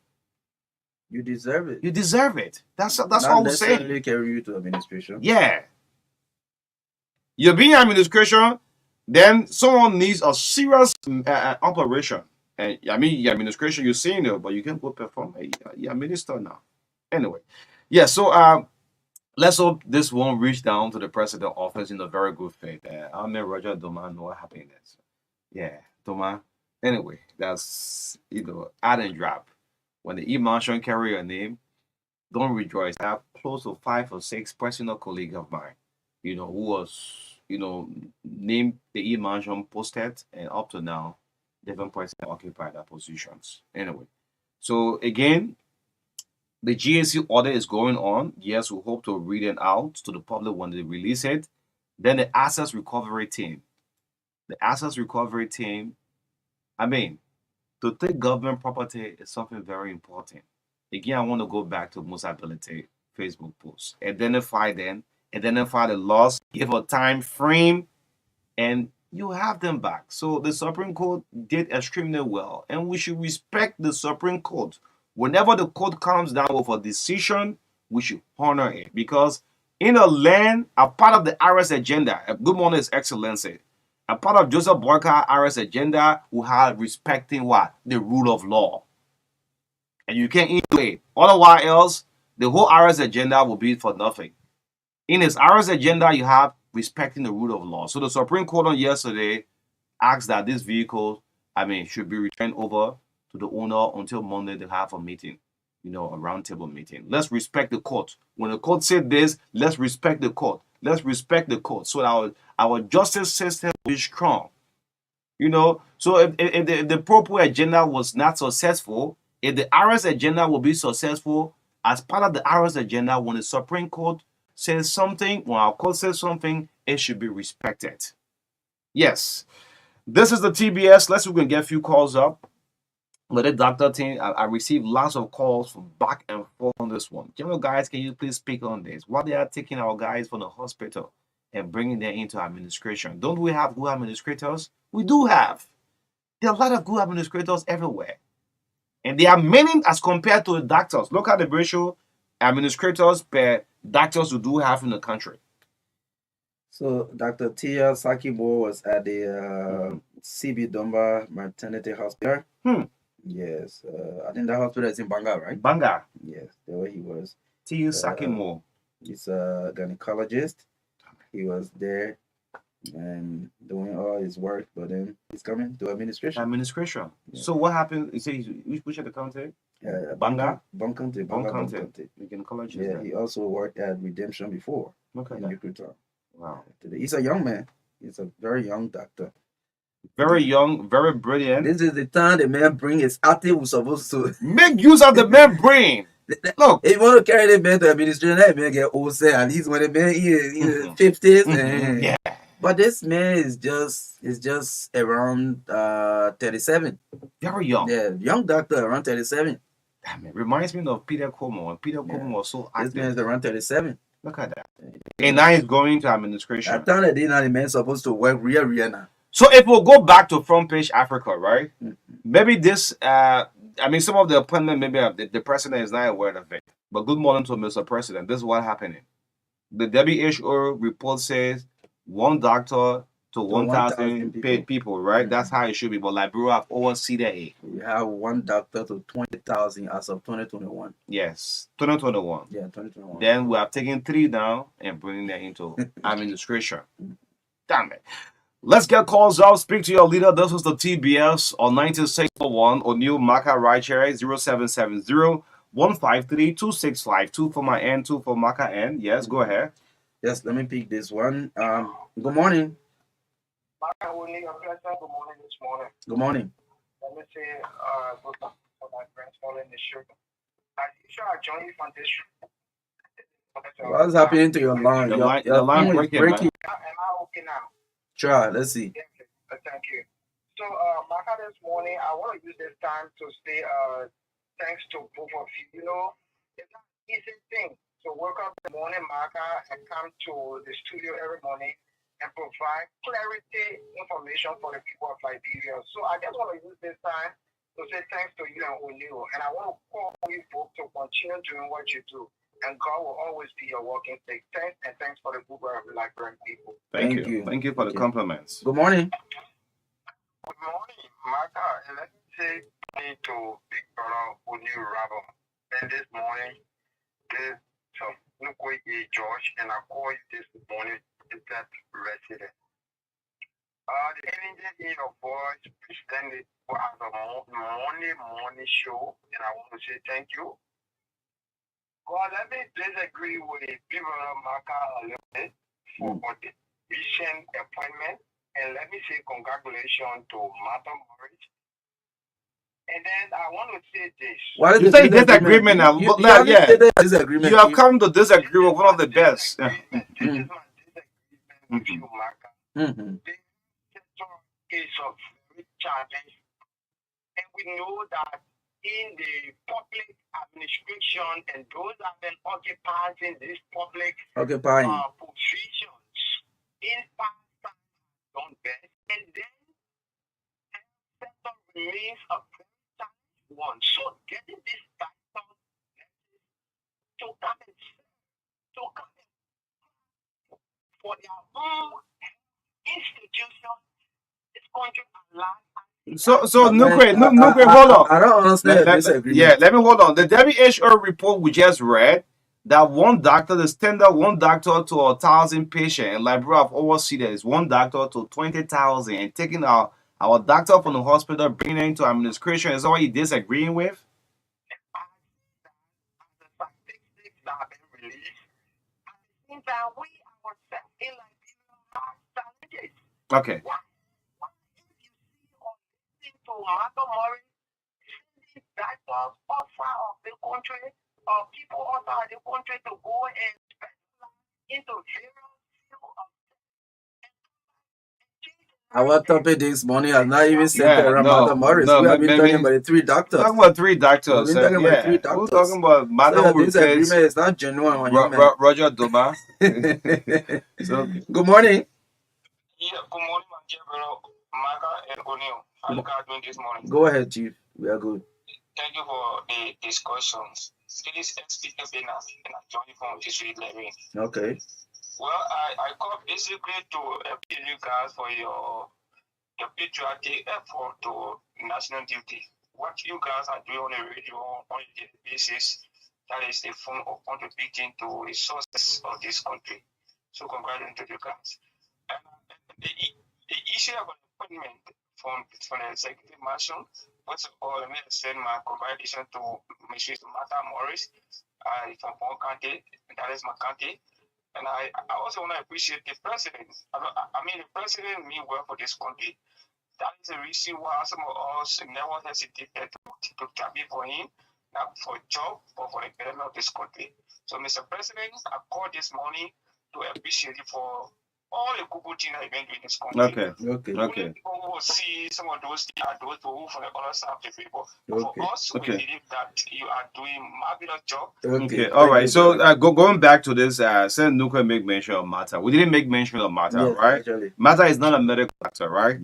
You deserve it. You deserve it. That's Not all we're saying. necessarily carry you to administration. Yeah. You're being administration, then someone needs a serious operation. And I mean, your administration, you're seeing it, but you can go perform. You're a minister now. Anyway, yeah. So let's hope this won't reach down to the president office in a very good faith. I met Roger Doma know what happened there. So, yeah, Doma. Anyway, that's add and drop. When the e-mansion carry your name, don't rejoice. I have close to 5 or 6 personal colleagues of mine, who was, named the e-mansion posted, and up to now, different persons occupy their positions. Anyway, so again, the GAC order is going on. Yes, we hope to read it out to the public when they release it. Then the assets recovery team. The assets recovery team, to take government property is something very important. Again, I want to go back to Musa Ability Facebook post. Identify the loss, give a time frame, and you have them back. So the Supreme Court did extremely well, and we should respect the Supreme Court. Whenever the court comes down with a decision, we should honor it, because in a land, a part of the IRS agenda, good morning, His Excellency, a part of Joseph Boyka IRS agenda will have respecting what? The rule of law. And you can't eat it. Otherwise else, the whole IRS agenda will be for nothing. In his IRS agenda, you have respecting the rule of law. So the Supreme Court on yesterday asked that this vehicle, should be returned over to the owner until Monday to have a meeting, a roundtable meeting. Let's respect the court. When the court said this, let's respect the court. Let's respect the court so that our justice system will be strong. So if the proper agenda was not successful, if the IRS agenda will be successful, as part of the IRS agenda, when the Supreme Court says something, when our court says something, it should be respected. Yes. This is the TBS. Let's see if we can get a few calls up. With the doctor team, I received lots of calls from back and forth on this one. Guys, can you please speak on this? Why they are taking our guys from the hospital and bringing them into administration? Don't we have good administrators? We do have. There are a lot of good administrators everywhere. And there are many as compared to the doctors. Look at the ratio administrators per doctors who do have in the country. So Dr. Tia Sakimo was at the CB Dumba Maternity Hospital. Yes, I think that hospital is in Banga, right? Banga. Yes, that's where he was. Tia Sakimo. He's a gynecologist. He was there and doing all his work, but then he's coming to administration. Administration. Yeah. So what happened? You say which of the county? Banga? Bunkante. Gynecologist. Yeah, he also worked at Redemption before. Okay. In Yucatan. Wow. He's a young man. He's a very young doctor. Very young, very brilliant. This is the time the man bring his active was supposed to make use of the man brain. Look, if you want to carry the man to administration, that man get old say at least when the man is 50s. Yeah. But this man is just around 37. Very young. Yeah, young doctor around 37. Damn, it reminds me of Peter Como. And Peter Como was so active. This man is around 37. Look at that. And now he's going to administration. I thought that the man supposed to work real now. So if we'll go back to Front Page Africa, right? Maybe this, some of the appointment, maybe the president is not aware of it. But good morning to Mr. President. This is what happening. The WHO report says 1 doctor to 1,000 people, right? That's how it should be. But Liberia have overseeded it. We have 1 doctor to 20,000 as of 2021. Yes, 2021. Yeah, 2021. Then we have taken 3 down and bringing them into administration. Damn it. Let's get calls out. Speak to your leader. This was the TBS on 9601 or new Marka right here 0770 153 2652 for my N, 2 for Marka N. Yes, go ahead. Yes, let me pick this one. Good morning. Marka, only a pleasant good morning this morning. Good morning. Let me say, good morning for my friends following the show. As usual, I join you from this show. What's happening to your line? The Your line phone is breaking, man. breaking. Am I okay now? Try. Let's see. Yes, thank you. So, Marka, this morning, I want to use this time to say thanks to both of you. You know, it's not an easy thing to wake up in the morning, Marka, and come to the studio every morning and provide clarity information for the people of Liberia. So, I just want to use this time to say thanks to you and O'Neill. And I want to call you both to continue doing what you do. And God will always be your walking stick. Thanks, and thanks for the good work of the Liberian people. Thank Thank you. you. Thank you for the compliments. Good morning. Good morning, Marka. Let me say to Big Brother O'Neill Rabble. And this morning, there's some Nukwe George, and I call you this morning to that resident. The energy in your voice presented as a morning show, and I want to say thank you. Well, let me disagree with Big Brother Marka a little bit for the recent appointment. And let me say congratulations to Martha Morris. And then I want to say this. What is You the say disagreement now. You, but you now, already yeah. stated disagreement. You have come to disagree with one of the best. Yeah. This is my disagreement with you, Marka. The sector is a very challenge. And we know that in the public administration and those that have been occupying these public positions in past done best. And then sector remains a very challenging one. So getting this sector to come and for their own institution is going to allow. So Nukwe, hold on. I don't understand disagreement. Yeah, let me hold on. The WHO report we just read that one doctor, the standard one doctor to 1,000 patients, and Liberia have overseen that is one doctor to 20,000, and taking our doctor from the hospital, bringing it into administration is all you disagreeing with? The statistics that have been released, at the same time, we ourselves in Liberia have challenges. Okay. What if you see or listen to Martha Morris sending doctors outside of the country or people outside the country to go and specialize into various fields of Our topic this morning has not even centered around no, Martha Morris. no, we have been maybe- talking about the three doctors. Talking about three doctors. We've been talking about three We're doctors. talking about Madam So who this replaced agreement is not genuine on your man. Roger Doma. So Good morning. Yeah, good morning, my dear brother, Marka and O'Neill. How you guys doing this morning? Go ahead, Chief. We are good. Thank you for the discussions. It is speaking Bena, and I'm joining from District 11. Okay. Well, I call basically to appeal you guys for your patriotic effort to national duty. What you guys are doing on the radio on a daily basis, that is a form of contributing to resources of this country. So congratulations to you guys. The issue of appointment from the executive mansion, first of all, let me extend my congratulations to Mrs. Martha Morris from Paul County, that is my county. And I also want to appreciate the president. I mean, the president mean well for this country. That is the reason why some of us never hesitated to campaign for him, not for a job, but for the betterment of this country. So, Mr. President, I called this morning to appreciate you for all the good things that you've been doing in this country. Okay. People will see some of those things are those who from the other side of the people. For us, we believe that you are doing marvelous job. Okay. All right. So going back to this, since Nuka make mention of Mata, we didn't make mention of Mata, Yes, right? actually. Mata is not a medical doctor, right?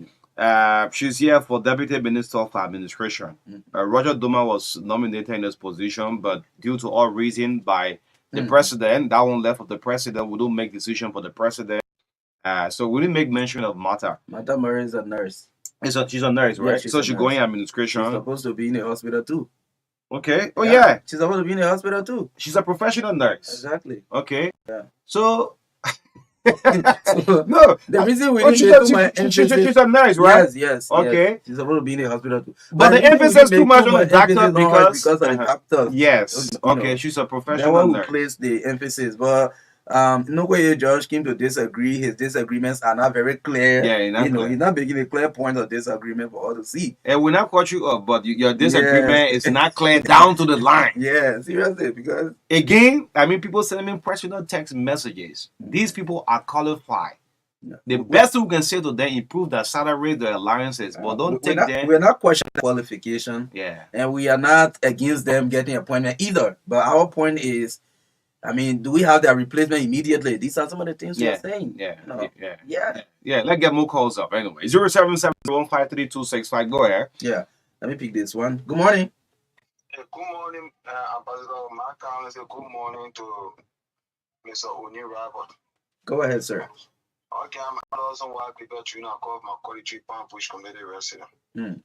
She's here for Deputy Minister for Administration. Roger Doma was nominated in this position, but due to all reason by the president, that one left of the president. We don't make decision for the president. So we didn't make mention of Mata. Martha Morris is a nurse. She's a nurse, right? she's So a she's nurse. going administration. She's supposed to be in the hospital too. Okay. Oh yeah. She's supposed to be in the hospital too. She's a professional nurse. Exactly. Okay. Yeah. So So, no. the reason we She's didn't do my emphasis. she's a nurse, right? Yes. Okay. Yes. She's supposed to be in the hospital too. But the reason we emphasis didn't too make much on the doctor emphasis on her is because because of the doctor. yes. You Okay, know, she's a That professional one we nurse. place the emphasis. But No way George came to disagree. His disagreements are not very clear. Yeah, not clear. He's not making a clear point of disagreement for all to see. And we're not caught you up, but your disagreement Yes. is not clear down to the line. Yeah, seriously, because Again, I mean, people send me personal text messages. These people are qualified. The best we can say to them, improve their salary, their allowances, but don't take them. we're not questioning qualification. Yeah. And we are not against them getting appointment either. But our point is, I mean, do we have their replacement immediately? These are some of the things we're saying. Yeah. Let's get more calls up anyway. 077153265. Go ahead. Yeah. Let me pick this one. Good morning. Good morning, Ambassador Marka. I say good morning to Mr. Oni Robert. Go ahead, sir. Okay, I'm also white people to call my quality pump push committee resident. Yeah,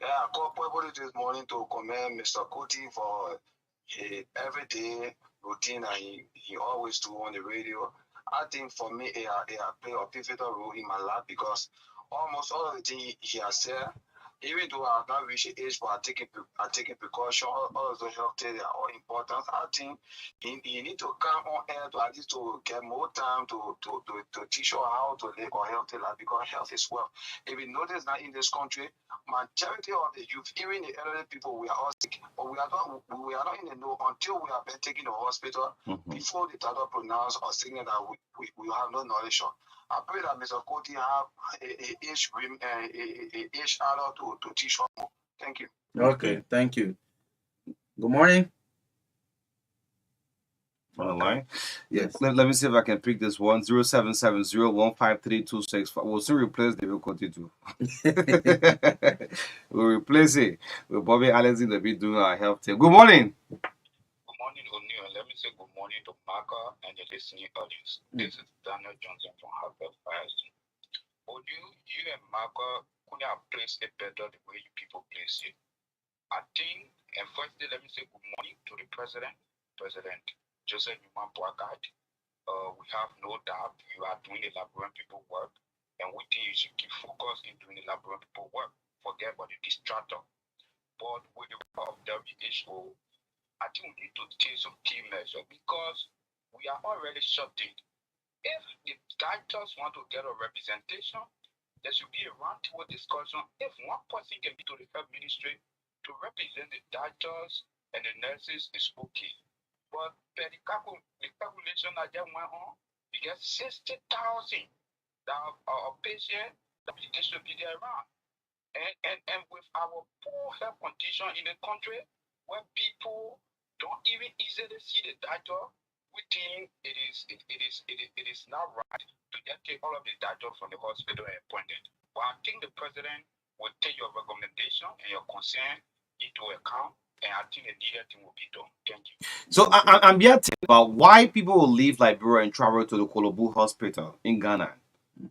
I called Pueblo this morning to commend Mr. Kuti for his everyday routine that he always do on the radio. I think for me, it play a pivotal role in my life because almost all of the things he has said, even though I have not reached the age, but I taking precaution, all of those health things are all important. I think he need to come on air to at least to get more time to teach you how to live a healthy life because health is wealth. If you notice that in this country, majority of the youth, even the elderly people, we are all sick, but we are not in the know until we have been taken to the hospital before the doctor pronounce or signal that we have no knowledge of. I pray that Mr. Koti have a age adult to teach us more. Thank you. Okay, thank you. Good morning. On the line. Yes. Let me see if I can pick this one. 0770153265. We'll soon replace the Koti too. We'll replace it with Bobby Allen in the bit doing our health team. Good morning. Good morning, O'Neill. Let me say good morning to Marka and the listening audience. This is Daniel Johnson from Harvard Fires. O'Neill, you and Marka couldn't have placed it better the way you people place it. I think, and firstly, let me say good morning to the President Joseph Newman Boakai. We have no doubt you are doing the Labrador people work, and we think you should keep focused in doing the Labrador people work. Forget about the distractor. But with the work of WHO, I think we need to take some key measures because we are already shorted. If the doctors want to get a representation, there should be a roundtable discussion. If one person can be to the health ministry to represent the doctors and the nurses, is okay. But the calculation that just went on, we get 60,000 that are patient that we distributed around. And with our poor health condition in the country, where people don't even easily see the doctor, we think it is not right to just take all of the doctors from the hospital and appoint them. But I think the president will take your recommendation and your concern into account, and I think the needed thing will be done. Thank you. So I'm here to about why people will leave Liberia and travel to the Kolobu Hospital in Ghana,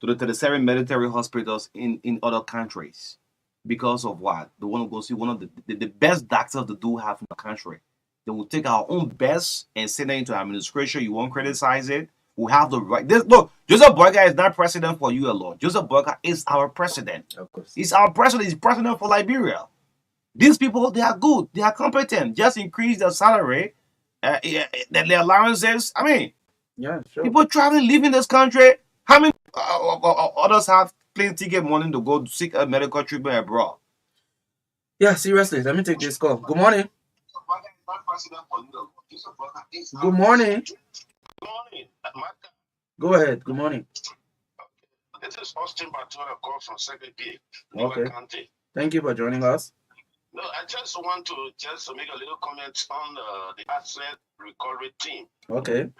to the 37 military hospitals in other countries. Because of what? They want to go see one of the best doctors they do have in the country. They will take our own best and send it into administration. You won't criticize it. We have the right. Look, Joseph Boakai is not president for you alone. Joseph Boakai is our president. Of course. He's our president. He's president for Liberia. These people, they are good. They are competent. Just increase their salary, their allowances. I mean, yeah, sure. People traveling, leaving this country. How many others have plane ticket money to go seek a medical treatment abroad? Yeah, seriously. Let me take this call. Good morning. Good morning. Good morning. Go ahead. Good morning. This is Austin Batola call from Second Day. Okay. Thank you for joining us. No, I just want to make a little comment on the asset recovery team. Okay.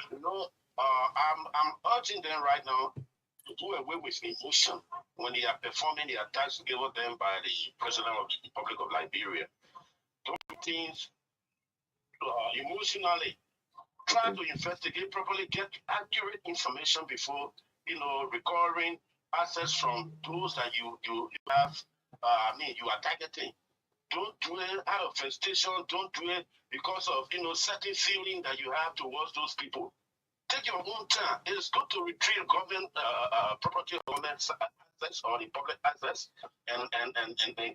I'm urging them right now to do away with emotion when they are performing the attacks given them by the President of the Republic of Liberia. Don't things emotionally. Try to investigate properly, get accurate information before recovering assets from those that you have. You are targeting. Don't do it out of frustration. Don't do it because of certain feeling that you have towards those people. Take your own time. It is good to retrieve government property, government assets or the public assets, and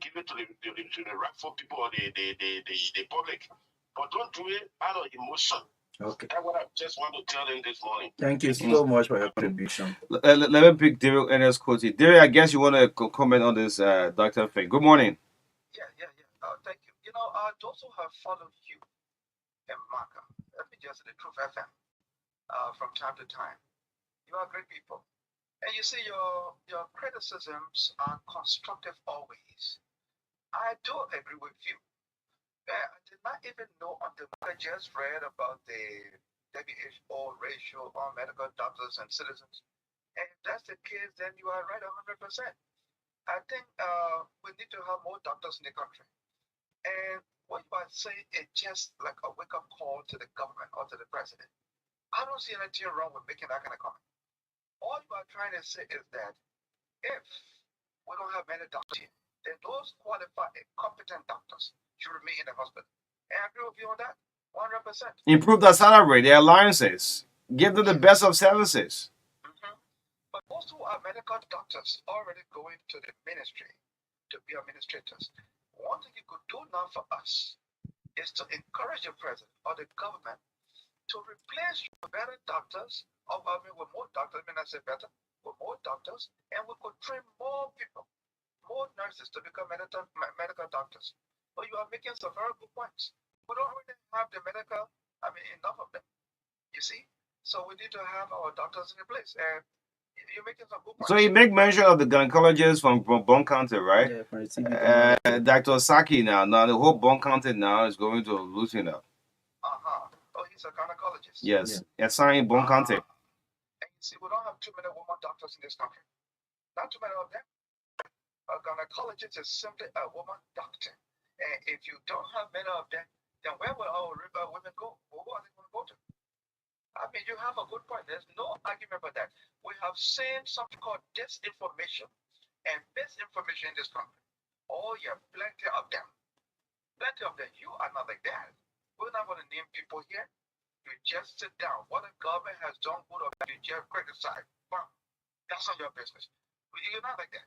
give it to the rightful people or the public. But don't do it out of emotion. Okay. That's what I just want to tell them this morning. Thank you so much for your contribution. Let me pick Daryl Ernest Coty. Daryl, I guess you want to comment on this Dr. Fink. Good morning. Yeah. Thank you. Those who have followed you and Marka, let me just say the truth FM from time to time. You are great people. And you see, your criticisms are constructive always. I do agree with you. I did not even know until I just read about the WHO ratio on medical doctors and citizens. And if that's the case, then you are right 100%. I think we need to have more doctors in the country. And what you are saying is just like a wake-up call to the government or to the president. I don't see anything wrong with making that kind of comment. All you are trying to say is that if we don't have many doctors, then those qualified and competent doctors should remain in the hospital. And I agree with you on that, 100%. Improve the salary, the alliances, give them the best of services. But those who are medical doctors already going to the ministry to be administrators, one thing you could do now for us is to encourage the president or the government to replace better doctors, or with more doctors, I mean, I say better, with more doctors, and we could train more people, more nurses to become medical doctors. But you are making some very good points. We don't really have the enough of them, you see? So we need to have our doctors in place. And you're making some good points. So you make mention of the gynecologist from Bon County, right? Yeah, from the Dr. Saki now the whole Bon County now is going to loosen up. Oh, he's a gynecologist. Yes, assigned Bon County. And you see, we don't have too many women doctors in this country. Not too many of them. A gynecologist is simply a woman doctor. And if you don't have many of them, then where will our women go? Who are they going to go to? I mean, you have a good point. There's no argument about that. We have seen something called disinformation and misinformation in this country. Oh, yeah, plenty of them. Plenty of them. You are not like that. We're not going to name people here. You just sit down. What the government has done good or bad, you just criticize. Well, that's not your business. You're not like that.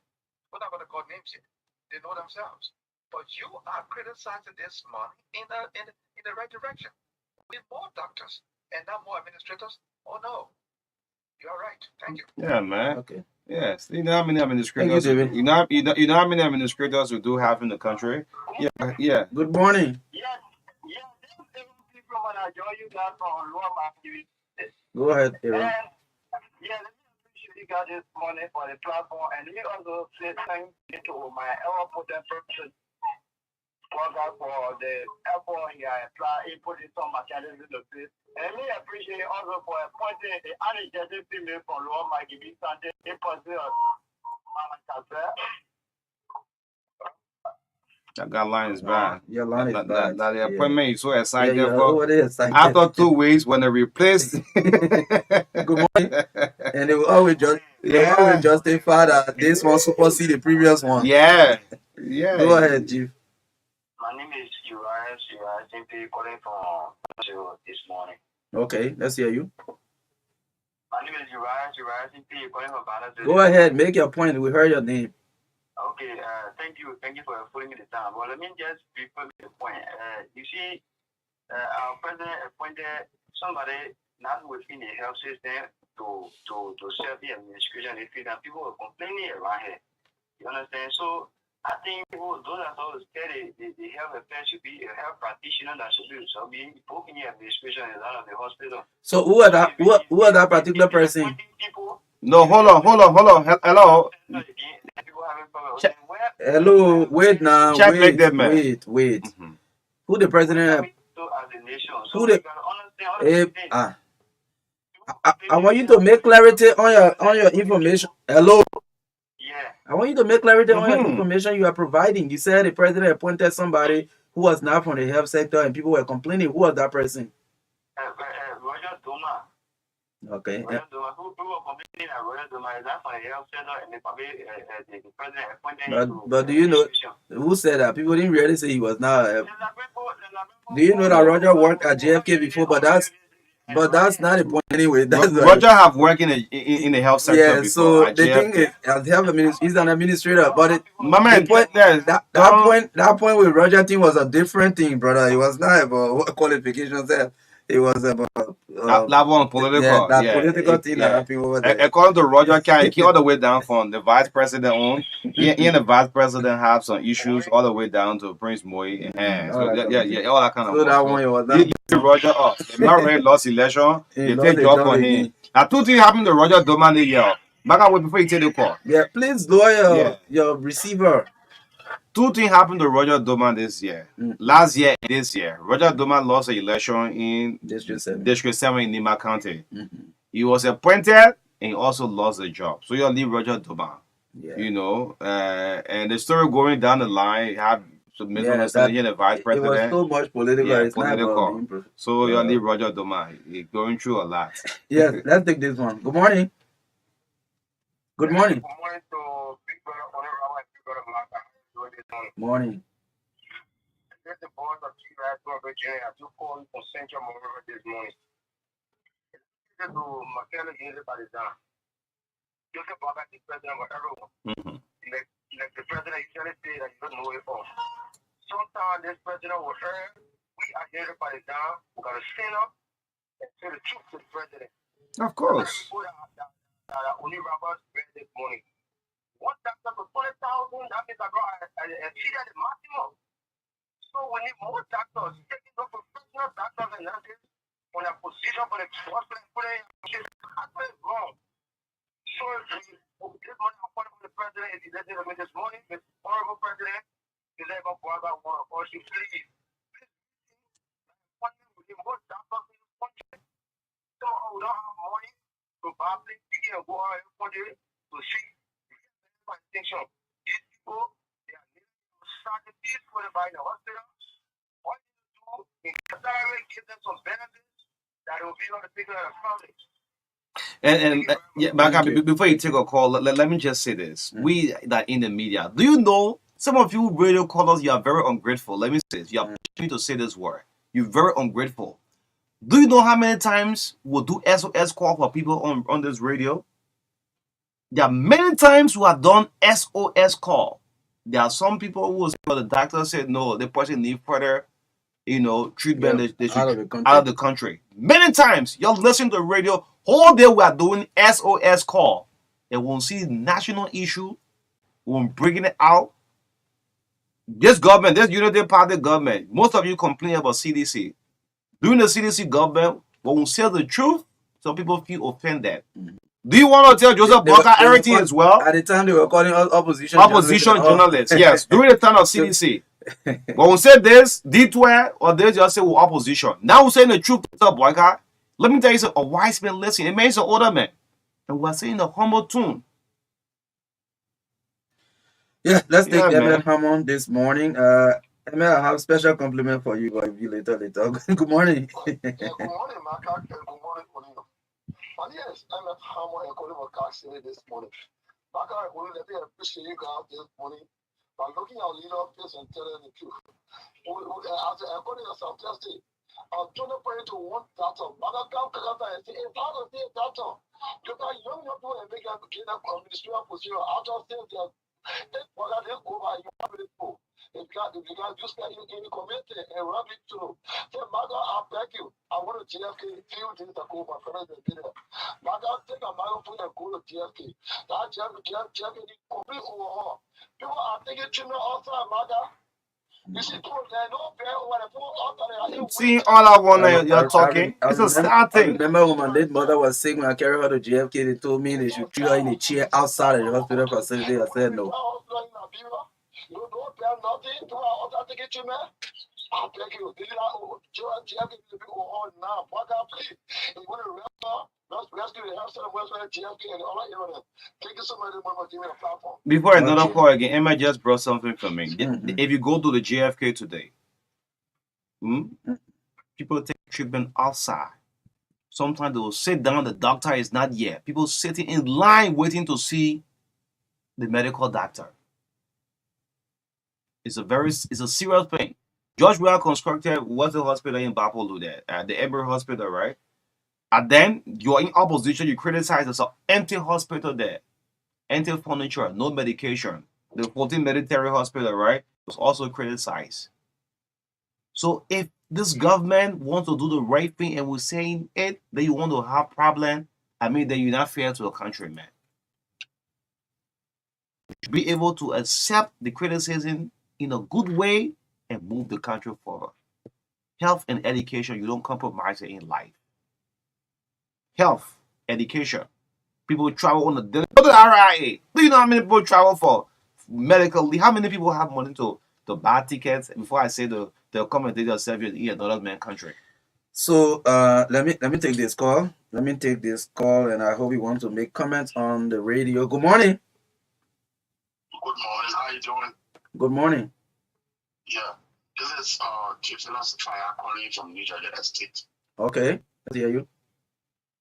We're not going to call names here. They know themselves. But you are criticizing this money in the right direction. We need more doctors and not more administrators. Oh no, you're right. Thank you. Yeah, man. Okay. Yes, you know how many administrators? Thank you, David. You know how many administrators we do have in the country? Yeah. Good morning. Yeah. People want to join you guys from Lower Market. Go ahead, Aaron. Yeah, let me appreciate you guys this morning for the platform, and let me also say thank you to my ever-potent person worker for the effort he applied in putting some mechanisms in place. And we appreciate also for appointing the uneducated female from Lower Market Sunday in position of Mama. That line is bad. Your line is bad. That the appointment is so excited for. After 2 weeks, when they replaced. Good morning. And they will always justify that this one supersede the previous one. Yeah. Go ahead, Chief. My name is Uriah simply calling from this morning. Okay, let's hear you. My name is Uriah simply calling from Banana. Go ahead, make your point. We heard your name. Okay, thank you for putting me the time. Well, let me just briefly the point. You see, our president appointed somebody not within the health system to serve the administration. If people are complaining around here, you understand? So I think those that are scared, the health affairs should be a health practitioner that should be both in the administration and out of the hospital. So who are that particular person? No, hold on. Hello. Hello, wait now. Wait. Mm-hmm. Who the president? Who the? I want you to make clarity on your information. Hello. Yeah. I want you to make clarity on your information you are providing. You said the president appointed somebody who was not from the health sector, and people were complaining. Who was that person? Roger Doma. Okay. Who were complaining that Roger Doma is not from the health sector, and the president appointed. But do you know who said that? People didn't really say he was not. Do you know that Roger worked at JFK before? But that's not the point anyway. Roger have worked in the health sector before. Yeah, so the thing is, as he's an administrator, but that point with Roger thing was a different thing, brother. It was not about what qualifications there. It was about that one political. that Yeah, political thing that yeah. happened over there. According to Roger Kaki, all the way down from the vice president on, he and the vice president have some issues all the way down to Prince Moy. And all so that kind of thing. all that kind of So that stuff. one, it was You that. Roger up. The Maryland lost election. He They lost take the job job for him. again. Now two things happened to Roger Doman this year. Back away before you take the call. Yeah, please lower Yeah. your receiver. Two things happened to Roger Doman this year. Last year and this year. Roger Doman lost the election in District 7. District 7 in Nima County. Mm-hmm. He was appointed and he also lost the job. So you leave Roger Doman. Yeah. You know, and the story going down the line have some Yeah, misunderstanding the vice it was president. so much political. Yeah, It's not about political. being pro- So you leave Roger Doman. He's going through a lot. Yes, let's take this one. Good morning. Good morning. Good morning to Big Brother Honorable and Big Brother Marka. Morning. This is the board of Chief Astor Virginia. I do call from Central Moreover this morning. This is to McKenna Unity by the Down. Joseph Baga is president of everyone. Like the president usually say that you don't know it all. Sometimes this president will hear, we are Unity by the Down. We're going to stand up and say the truth to the president. Of course. Only Roberts read this morning. One doctor for 20,000, that means I got exceeded the maximum. So we need more doctors, taking the professional doctors and nurses on a position for the hospital, putting it wrong. So this morning, I'm calling for the president, if he doesn't hear me this morning, the honorable president, is able to go out one of us, please. We need more doctors in this country. So we don't have money to probably and go out every day to see attention. These people, they are needing to sacrifice for the by the hospital. What you do is give them some benefits that will be on the people and the families. And yeah, Marka, before you take a call, let me just say this. We that in the media, do you know some of you radio callers, you are very ungrateful. Let me say this. You are pushing me to say this word. You're very ungrateful. Do you know how many times we'll do SOS call for people on this radio? There are many times we have done SOS call. There are some people who say, well, the doctor said no, the person needs further, treatment. They should out of the country. Many times you're listening to the radio, whole day we are doing SOS call. And we'll see national issue, we'll bringing it out. This government, this Unity Party government, most of you complain about CDC. During the CDC government, when we say the truth, some people feel offended. Do you want to tell Joseph Baga everything as well? At the time, they were calling us opposition journalists. Yes, during the time of CDC. When we say this, detour, or they just say we're opposition. Now we're saying the truth, Joseph Baga. Let me tell you something. A wise man listen. It means an older man. And we're saying a humble tune. Yeah, let's take Emmett Hammond this morning. Emmett, I have a special compliment for you, but you later. Good morning. Good morning, Marka. Good morning, Olino. And yes, Emmett Hammond and Colin City this morning. Marka, let me appreciate you guys this morning by looking at leader face and telling the truth. According to some testing, I'm trying to point to one data. Marka come and say, it's how to say data. You got young people and make a ministerial position out of state. What are they over? You have it for. If you got just get in the community and rub it through. Say, Marka, I beg you. I want to JFK few days ago, my friends and dinner. Marka, take a mile food and go to JFK. That JFK is complete overhaul. People are taking treatment outside, Marka. You see, people, they don't bear over the people outside. See, all I want you're talking. It's a sad thing. I remember when my late mother was sick, when I carried her to JFK, they told me they should treat her in a chair outside of the hospital facility. I said no. You don't bear nothing to our other ticket treatment. I beg you, this is how JFK will be on now. Marka, please. You want to rescue the health center, West JFK, and all that area. Thank you so much for giving me a platform. Before another call again, Emma just brought something for me. If you go to the JFK today, people take treatment outside. Sometimes they will sit down, the doctor is not here. People sitting in line waiting to see the medical doctor. It's a serious thing. George Weah constructed what's the hospital in Bapolu there? The Eber Hospital, right? And then you're in opposition, you criticize it's an empty hospital there. Empty furniture, no medication. The 14 military hospital, right, was also criticized. So if this government wants to do the right thing and we're saying it, then you want to have problem. I mean, then you're not fair to the country, man. Be able to accept the criticism in a good way and move the country forward. Health and education, you don't compromise it in life. Health, education. People travel on the go to the RIA. Do you know how many people travel for medical leave? How many people have money to buy tickets before I say they'll come and take themselves in another man's country? So let me take this call. Let me take this call, and I hope you want to make comments on the radio. Good morning. Good morning. How you doing? Good morning. Yeah. This is Chief Selassie calling from New Jersey State. Okay, let's hear you.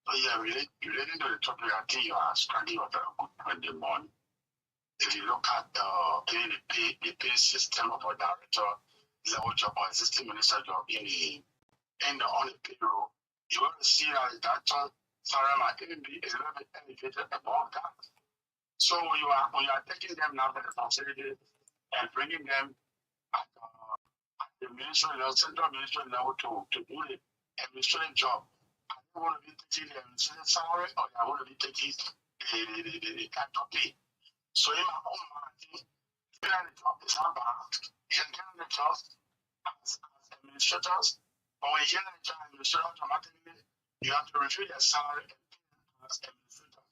So yeah, relating to the topic, I think you are standing on a good point this morning. If you look at the pay system of a director level job or assistant minister job on the payroll, you want to see that the director salary might even be a little bit elevated above that. So when you are taking them now to the facility and bringing them at the ministry level, central ministry level to do the administrative job, I don't want to be taking the administrative salary or I want to be taking the director pay. So in my own mind, the job is not bad. You can get the job as administrators, but when you get the job administrator, automatically you have to review their salary and pay them as administrators.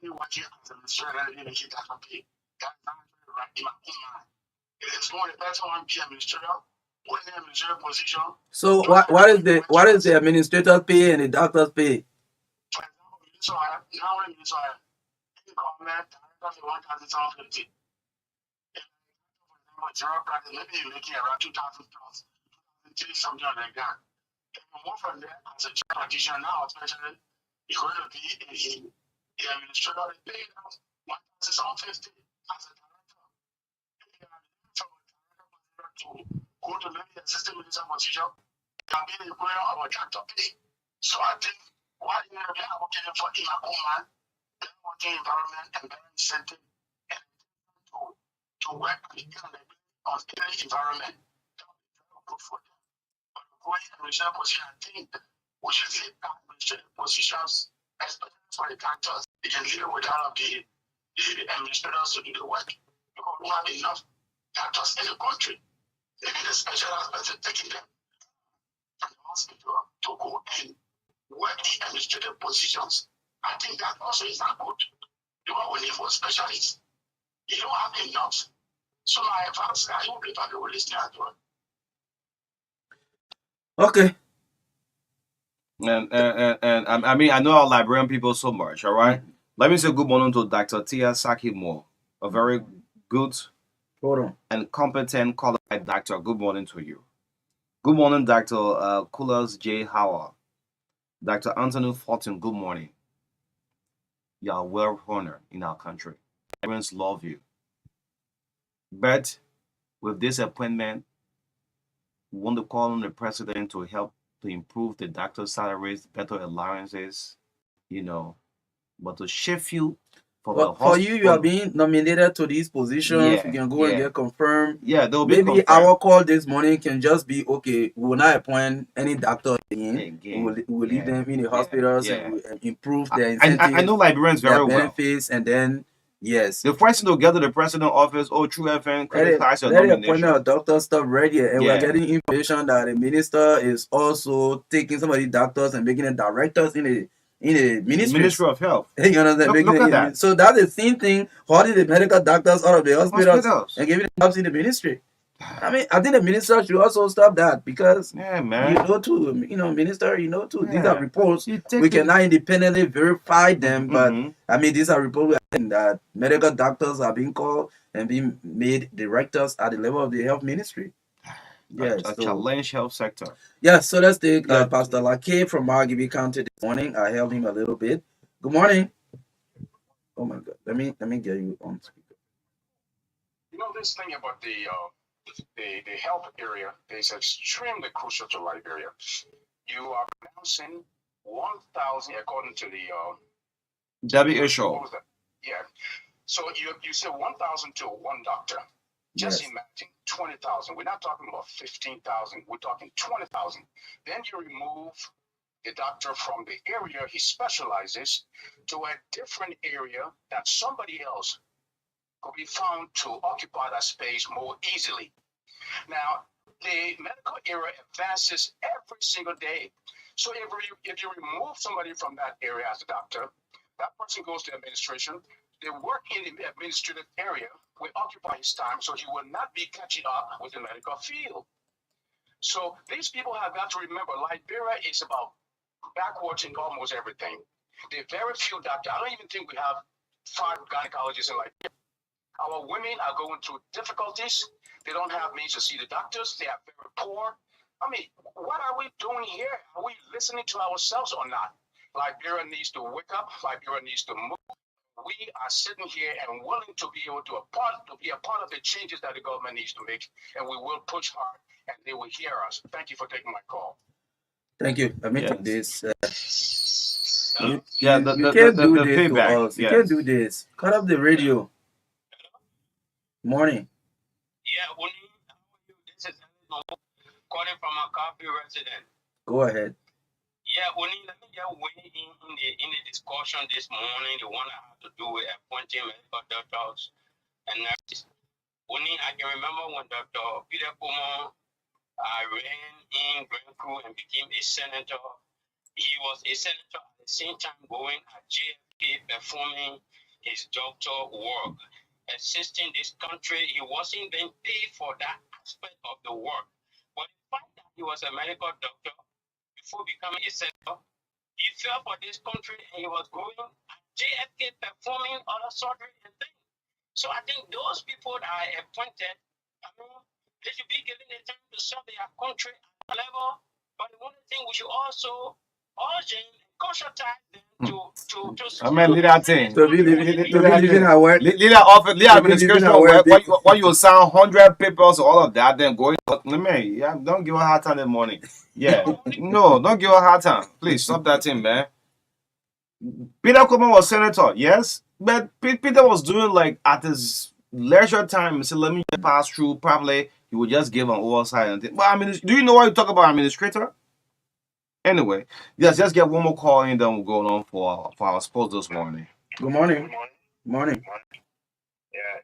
You watch it as administrator and then you get that pay. That's not right in my own mind. It is more the better one be administrator. When the administrator position. So what is the administrator's pay and the doctor's pay? For example, now when you comment, director 1,750. Zero practice, maybe you're making around 2,000 plus, 2,003, something like that. If you move from there as a job practitioner now, especially, you're going to be in the administrator, they pay out 1,750 as a director. If you are from a director to go to maybe a assistant minister position, you can be the equivalent of a director pay. So I think what you are advocating for in my own mind, better working environment and better incentive and to work in the environment that will be very good for them. But going in administrative position, I think we should leave administrative positions, especially for the doctors. They can leave with all of the administrators to do the work. Because we don't have enough doctors in the country. Maybe the special aspects are taking them from the hospital to go and work in administrative positions. I think that also is not good. Because we need for specialists. You don't have enough. So my advice, I hope people will listen as well. Okay. And I mean, I know our Liberian people so much, all right? Let me say good morning to Dr. Tia Saki Moore, a very good and competent qualified doctor. Good morning to you. Good morning, Dr. Kulas J. Howard. Dr. Anthony Fortin, good morning. You are well honored in our country. Parents love you. But with this appointment, we want to call on the president to help to improve the doctor's salaries, better allowances, but to shift you from the for you are being nominated to these positions. You can go and get confirmed. Yeah, they'll be maybe confirmed. Our call this morning can just be okay. We will not appoint any doctor again. We will leave them in the hospitals and we improve their incentives. I know Liberians very well. Benefits, and then yes, the first thing to get to the president office, True FM, criticize your nomination. Let the doctor stuff ready, and we're getting information that the minister is also taking some of the doctors and making them directors in the Ministry of Health. You understand? Look at that. So that's the same thing, holding the medical doctors out of the hospitals and giving them jobs in the ministry. I mean, I think the minister should also stop that because minister, these are reports. We cannot independently verify them, but I mean, these are reports that medical doctors are being called and being made directors at the level of the health ministry. Yes, a challenge health sector. Yes, so let's take Pastor Lake from Margibi County this morning. I held him a little bit. Good morning. Oh my God, let me get you on speaker. This thing about the health area is extremely crucial to Liberia. You are pronouncing 1,000 according to the WHO. Yeah. So you say 1,000 to one doctor. Just Yes. imagine 20,000. We're not talking about 15,000. We're talking 20,000. Then you remove the doctor from the area he specializes to a different area that somebody else could be found to occupy that space more easily. Now, the medical era advances every single day. So if you remove somebody from that area as a doctor, that person goes to administration. The work in the administrative area will occupy his time, so he will not be catching up with the medical field. So these people have got to remember, Liberia is about backwards in almost everything. There are very few doctors. I don't even think we have 5 gynecologists in Liberia. Our women are going through difficulties. They don't have means to see the doctors. They are very poor. I mean, what are we doing here? Are we listening to ourselves or not? Liberia needs to wake up. Liberia needs to move. We are sitting here and willing to be able to be a part of the changes that the government needs to make, and we will push hard, and they will hear us. Thank you for taking my call. Thank you. Admitting Yes. this. Yeah, You can't do the this to feedback. us. You can't Yes. do this. Cut up the radio. Morning. Yeah, this is calling from a coffee resident. Go ahead. Yeah, let me get weigh in the discussion this morning, the one I have to do with appointing medical doctors and nurses. I can remember when Dr. Peter Como ran in Grand Crew and became a senator. He was a senator at the same time going at JFK performing his doctor work, assisting this country. He wasn't being paid for that aspect of the work. But the fact that he was a medical doctor before becoming a senator, he fell for this country and he was going at JFK performing other surgery and things. So I think those people that are appointed, they should be given the time to serve their country at a level. But one thing we should also urge and conscientize them to I mean, lead that thing. So be living at work. Lead that office, lead administration. Why you sign 100 papers, all of that, then going. Let me, yeah, don't give her a hard time in the morning. Yeah, no, don't give her a hard time. Please stop that thing, man. Peter Coleman was senator, yes, but Peter was doing like at his leisure time. He said, "Let me just pass through." Probably he would just give an oversight and thing. But I mean, do you know what you talk about administrator? Anyway, yes, just get one more call in, then we'll go on for our sports this morning. Good morning. Good morning. Morning. Yeah,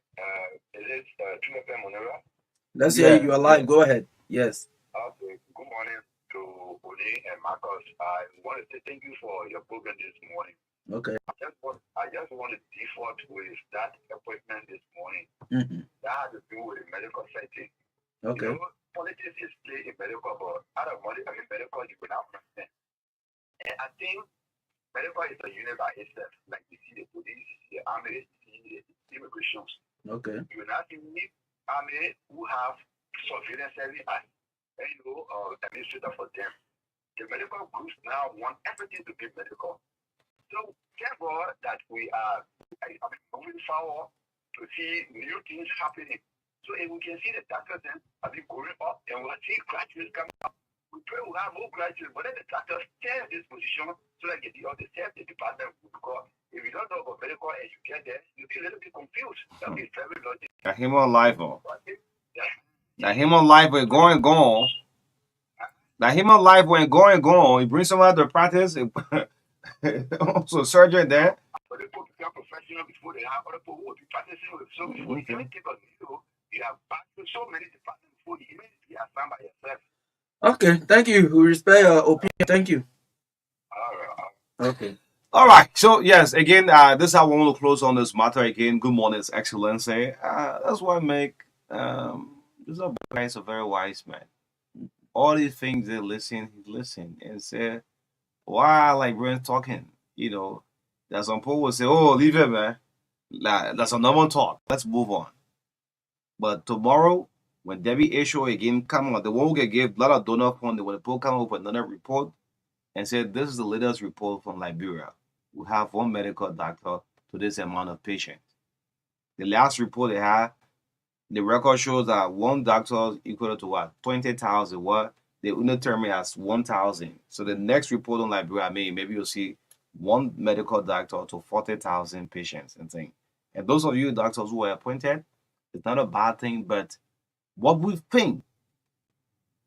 it is 2 FM Monera. Let's hear you. You are live. Go ahead. Yes. Okay, good morning to Oni and Marcus. I want to say thank you for your program this morning. Okay. I just want to default with that appointment this morning. Mm-hmm. That has to do with the medical setting. Okay. You know, politics is played in medical, but out of money, medical, you will not understand. And I think medical is a unit by itself. Like you see the police, the army, the immigration. Okay. You will not see army who have surveillance service as administrator for them. The medical groups now want everything to be medical. So thank God that we are moving forward to see new things happening. So if we can see the doctors then going up and we'll see graduates coming up. We pray we'll have more graduates, but then the doctors stay in this position so that they serve the department. Because if you don't know about medical and you get there, you'll be a little bit confused. That is very logical. Now him on live, Now him on live when going gone. Now him on live when going gone. He brings someone to practice. Also surgery there. But they put become professional before they have other people who will be practicing with. So before you can take a video, you have passed through so many departments before you immediately assigned by yourself. Okay. Thank you. We respect your opinion. Thank you. All right. Okay. All right. So yes, again, this is how we want to close on this matter. Again, good morning, His Excellency. That's why I make this guy is a very wise man. All these things they listen and say, why like we're talking? You know, that some people will say, "Oh, leave it, man. That's a normal talk. Let's move on." But tomorrow, when Debbie issue again come on, the one who give a lot of donor fund, when the people come up with another report and said, "This is the latest report from Liberia. We have one medical doctor to this amount of patients." The last report they had, the record shows that one doctor is equal to what? 20,000. What? They only term it as 1,000. So the next report on Liberia, maybe you'll see one medical doctor to 40,000 patients and things. And those of you doctors who were appointed, It's not a bad thing, but what we think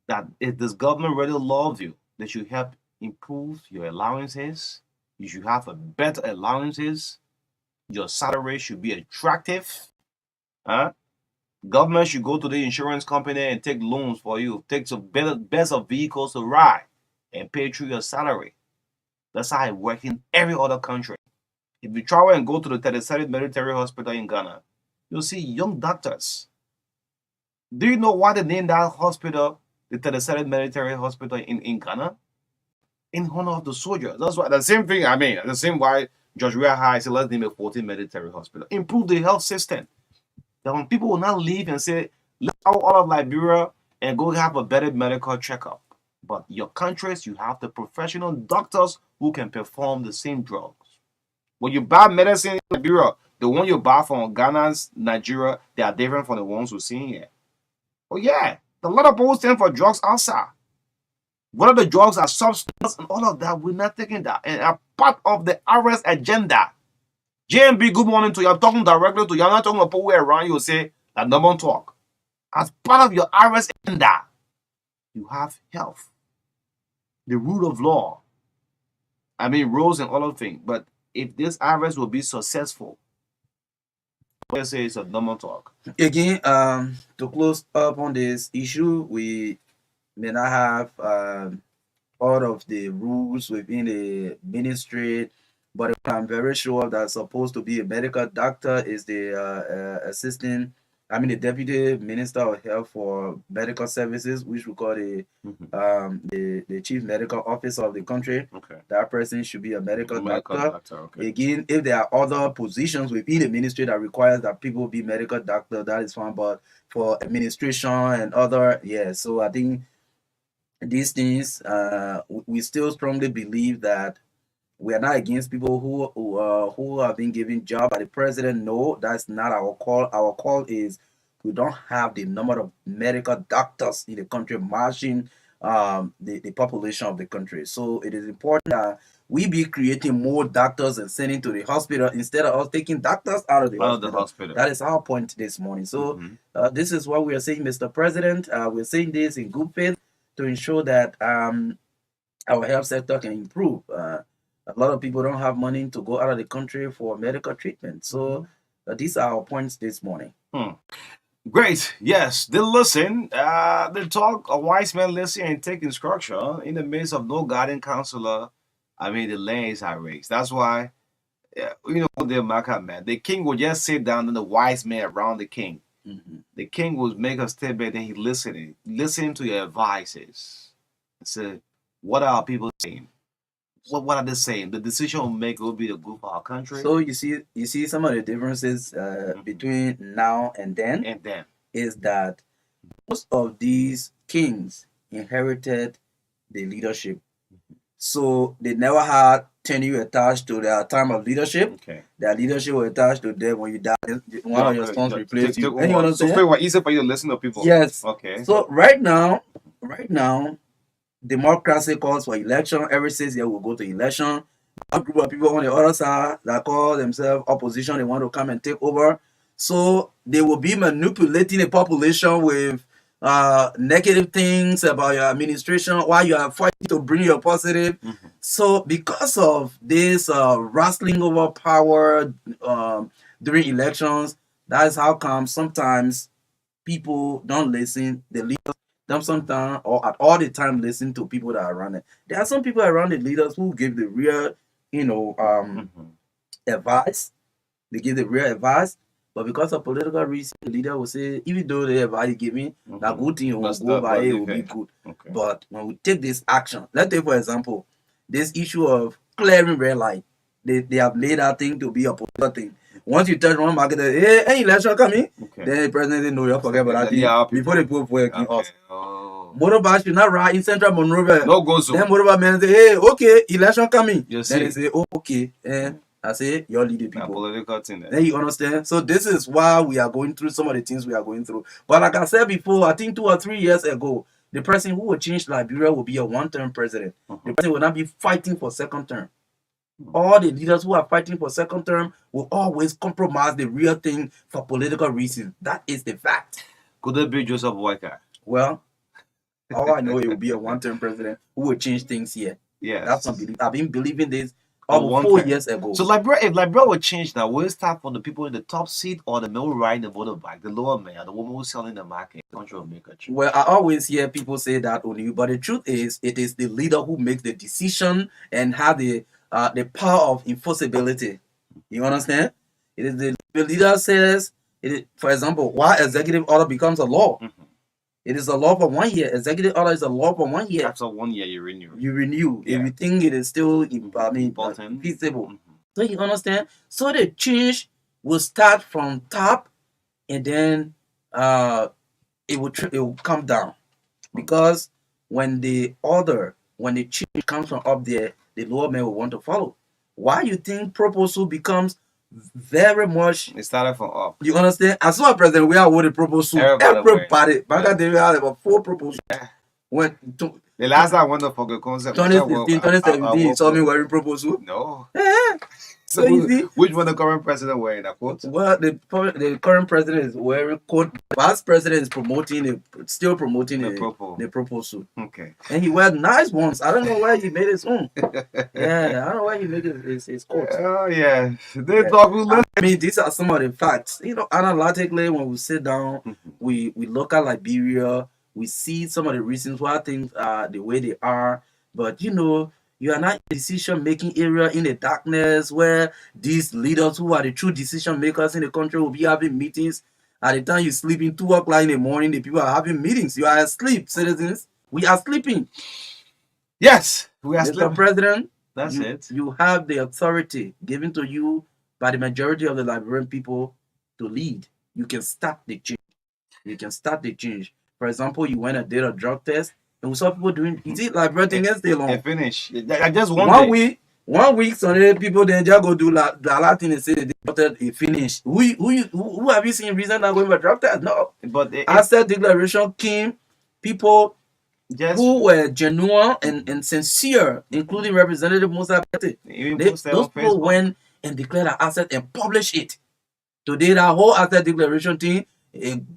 that if this government really loves you, they should help improve your allowances. You should have a better allowances. Your salary should be attractive. Huh? Government should go to the insurance company and take loans for you, take some best of vehicles to ride and pay through your salary. That's how it works in every other country. If you travel and go to the 37th Military Hospital in Ghana, you'll see young doctors. Do you know why they named that hospital the 37th Military Hospital in Ghana? In honor of the soldiers. That's why the same thing, the same why George Weah High said, let's name it 14 Military Hospital. Improve the health system. That when people will not leave and say, let's out all of Liberia and go have a better medical checkup. But your countries, you have the professional doctors who can perform the same drugs. When you buy medicine in Liberia, the one you buy from Ghana's Nigeria, they are different from the ones we're seeing here. Oh yeah, a lot of people stand for drugs outside. One of the drugs are substance and all of that. We're not taking that. And a part of the arrest agenda. JMB, good morning to you. I'm talking directly to you. I'm not talking about people around you who say that no one talk. As part of your arrest agenda, you have health, the rule of law. Rules and all of things. But if this arrest will be successful, let's say it's a normal talk. Again, to close up on this issue, we may not have all of the rules within the ministry, but I'm very sure that supposed to be a medical doctor is the the deputy minister of health for medical services, which we call the chief medical officer of the country. Okay. That person should be a medical doctor. Okay. Again, if there are other positions within the ministry that requires that people be medical doctor, that is fine. But for administration and other, so I think these things, we still strongly believe that we are not against people who have been given job by the president. No, that's not our call. Our call is we don't have the number of medical doctors in the country matching the population of the country. So it is important that we be creating more doctors and sending to the hospital instead of us taking doctors out of the hospital. That is our point this morning. So this is what we are saying, Mr. President. We're saying this in good faith to ensure that our health sector can improve. A lot of people don't have money to go out of the country for medical treatment. So these are our points this morning. Great. Yes, they listen. They talk. A wise man listen and take instruction. In the midst of no guiding counselor, the land is outraged. That's why, the Marka man. The king will just sit down and the wise man around the king. The king will make a statement and he listening to your advices. Say, what are people saying? What are they saying? The decision we'll make will be the good for our country. So you see some of the differences between now and then. Is that most of these kings inherited the leadership. So they never had tenure attached to their time of leadership. Okay. Their leadership was attached to them when you die. One of your sons replaced you. And you understand? So it's easy for you to listen to people. Yes. Okay. So right now, democracy calls for election. Every 6 years we'll go to election. A group of people on the other side that call themselves opposition, they want to come and take over. So they will be manipulating the population with negative things about your administration while you are fighting to bring your positive. So because of this wrestling over power during elections, that is how come sometimes people don't listen. The leaders don't sometimes or at all the time listen to people that are around it. There are some people around the leaders who give the real, advice. They give the real advice. But because of political reasons, the leader will say, even though the advice give me, that good thing will go by it will be good. Okay. But when we take this action, let's take for example, this issue of clearing red light. They have made that thing to be a political thing. Once you touch one market, hey, any election coming, then the president didn't know you forget about that thing before they put for us. Motorbike should not ride in Central Monrovia. No go so. Then motorbike man say, hey, okay, election coming. Then they say, oh, okay. I say, you're leading people. Political thing. Then you understand? So this is why we are going through some of the things we are going through. But like I said before, I think 2 or 3 years ago, the person who will change Liberia will be a one-term president. The president will not be fighting for second term. All the leaders who are fighting for second term will always compromise the real thing for political reasons. That is the fact. Could it be Joseph Boyka? Well, all I know, it will be a one-term president who will change things here. Yes. That's unbelievable. I've been believing this For over one 4 term. years ago. So if Liberia will change now, will it start from the people in the top seat or the middle right, the voter back, the lower man, the woman who's selling the market? Control maker. Well, I always hear people say that on you, but the truth is, it is the leader who makes the decision and have the power of enforceability. You understand? It is the leader says it is, for example, why executive order becomes a law. It is a law for 1 year. Executive order is a law for 1 year. After 1 year, you renew. You renew. Yeah. If you think it is still Important. feasible. So you understand? So the change will start from top, and then it will come down, because when the change comes from up there, the lower man will want to follow. Why you think proposal becomes very much? It started from up. You understand? As soon as President we are with the proposal, everybody. Marka Davis had about 4 proposals. When the last time I went to for the concept, 2015, 2017, you saw me wearing proposal. No. So you see, which one the current president wearing that quote? Well, the current president is wearing quote. Past president is still promoting the proposal. Okay. And he wears nice ones. I don't know why he made his own. Yeah, I don't know why he made his quote. Oh yeah, they talk. I mean, these are some of the facts. You know, analytically, when we sit down, we look at Liberia. We see some of the reasons why things are the way they are. But you know, you are not in decision-making area in the darkness where these leaders who are the true decision makers in the country will be having meetings. At the time you sleep in 2 o'clock in the morning, the people are having meetings. You are asleep, citizens. We are sleeping. Yes, we are sleeping. Mr. President, that's it. You have the authority given to you by the majority of the Liberian people to lead. You can start the change. You can start the change. For example, you went and did a drug test, and we saw people doing it like everything else day long. And finish. I just want 1 week. 1 week, some people then just go do the Latin and say they finish. Who have you seen recently not going for drug test? No. But asset declaration came, people who were genuine and sincere, including Representative Musa Bete. Those people went and declared an asset and published it. Today, that whole asset declaration thing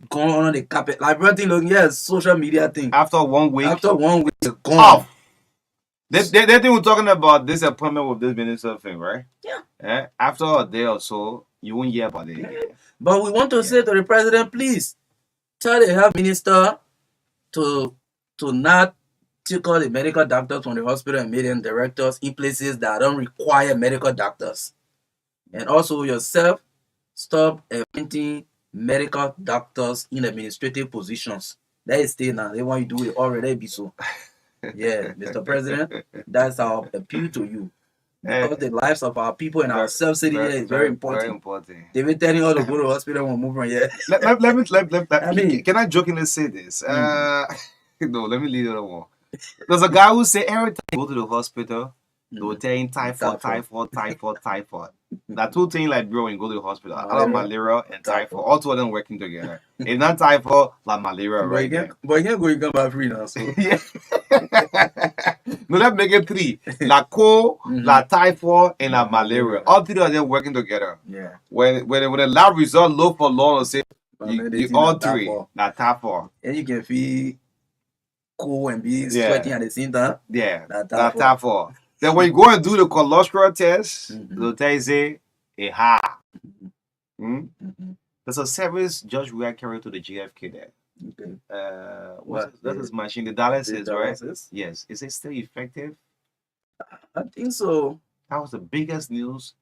going on the carpet. Like everything, yes, social media thing. After 1 week. After 1 week, it's gone. Off. They think we're talking about this appointment with this minister thing, right? Yeah. After a day or so, you won't hear about it. Yeah. But we want to say to the president, please tell the health minister to not take all the medical doctors from the hospital and make them directors in places that don't require medical doctors. And also yourself, stop appointing medical doctors in administrative positions. That is still now. They want you to do it already, be so. Yeah, Mr. President, that's our appeal to you. Because the lives of our people and our self-city here is very important. Very important. They've been telling all to go to the hospital and move from here. Let me, can I jokingly say this? No, let me leave it alone. There's a guy who say every time you go to the hospital, they will tell him typhoid. That 2 things like bro when you go to the hospital. I have malaria and typhoid. All 2 of them working together. If not typhoid, like malaria right there. But you can't go and come back free now. So. Yeah. No, let's make it 3. La cold, la typhoid, and la malaria. All 3 of them working together. Yeah. When the lab result low for long, say you all 3 la typhoid. And you can feel cool and be sweating at the same time. Yeah. La typhoid. Then when you go and do the cholesterol test, they'll tell you say a high. There's a service Judge we are carrying to the GFK there. Okay. That is machine, the dialysis, right? Yes. Is it still effective? I think so. That was the biggest news.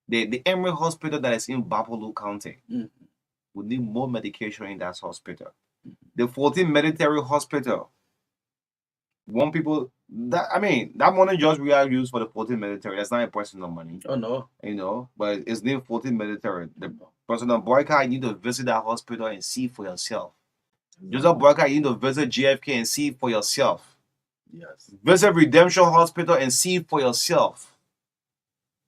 The Emory Hospital that is in Bapolu County would need more medication in that hospital. The 14 military hospital. That money just we are used for the 14 military. That's not a personal money. Oh no. You know, but it's named 14 military. The President Boyka, you need to visit that hospital and see for yourself. Joseph Boyka, you need to visit GFK and see for yourself. Yes. Visit Redemption Hospital and see for yourself.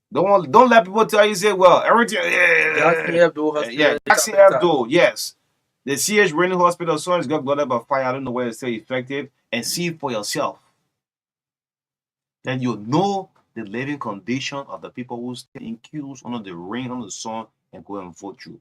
Don't let people tell you say, well, everything. Jackson Hebdo Jackson Hebdo, yes. The CH Rainy Hospital, someone's got blooded by fire. I don't know where it's still effective. And see for yourself. Then you'll know the living condition of the people who stay in queues under the rain, under the sun, and go and vote you.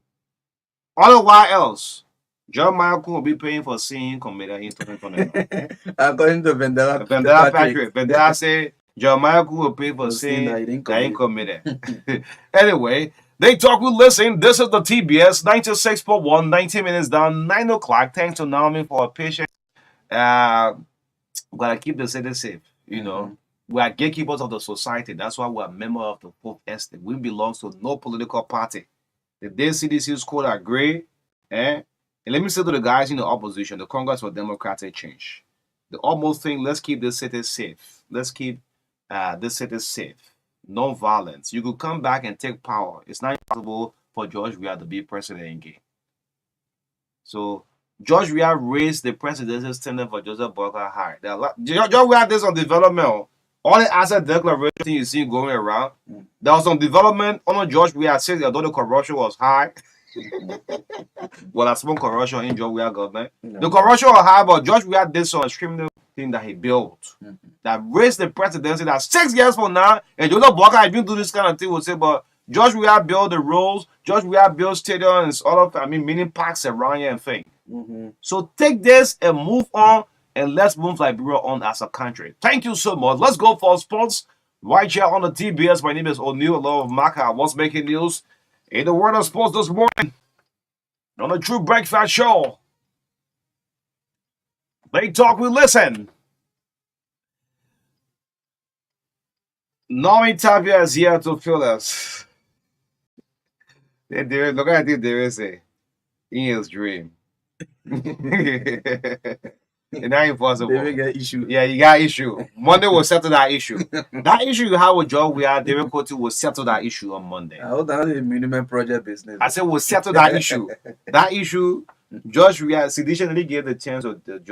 Otherwise else, John Michael will be paying for seeing committed in 2020. According to Vendela Vendela Patrick. Vendela say John Michael will pay for Seeing that he seeing didn't that he commit. committed. Anyway, they talk, we listen. This is the TBS 96.1, 90 minutes down, 9 o'clock. Thanks to Naomi for her patience. We gotta keep the city safe. You know, we are gatekeepers of the society. That's why we are members of the Fourth Estate. We belong to no political party. The day CDC's code are gray, and let me say to the guys in the opposition, the Congress for Democratic Change, the almost thing, let's keep this city safe. Let's keep this city safe. No violence. You could come back and take power. It's not possible for George Weah to be president again. So George Weah raised the presidential standard for Joseph Boyka high. George Weah did some development. All the asset declaration you see going around, there was some development on George Weah said although the corruption was high. Well, that's small corruption in George Weah government. The corruption was high, but George Weah did some extreme thing that he built that raised the presidency that 6 years from now, and Joseph Boyka has been doing this kind of thing, will say, but George Weah built the roads, George Weah built stadiums, all of mini parks around here and things. So take this and move on, and let's move Liberia on as a country. Thank you so much. Let's go for sports right here on the TBS. My name is O'Neil, along with Marka. What's making news in the world of sports this morning on the True Breakfast Show? They talk, we listen. Naomi Tapia is here to fill us. Look at it, there is a in his dream. It's not impossible. They will get issue. Yeah, you got issue. Monday will settle that issue. That issue you have with George Weah, David Coty will settle that issue on Monday. I hope that's a minimum project business. I said we'll settle that issue. That issue, George Weah, Sedition really gave the chance of David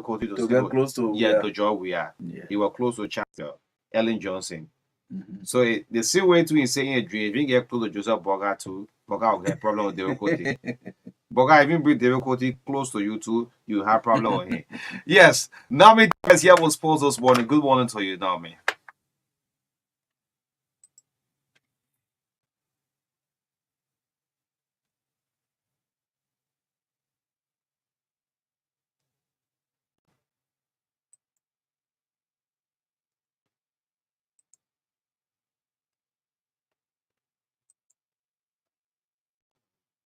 Coty to get close to to George Weah. Yeah. He was close to Chapter Ellen Johnson. So the same way to insane a dream, if you get close to Joseph Boyka too, Boyka will get problem with David Coty. Boyka, if you bring David Coty close to you too, you have problem with him. Yes, Naomi is here with sports this morning. Good morning to you, Naomi.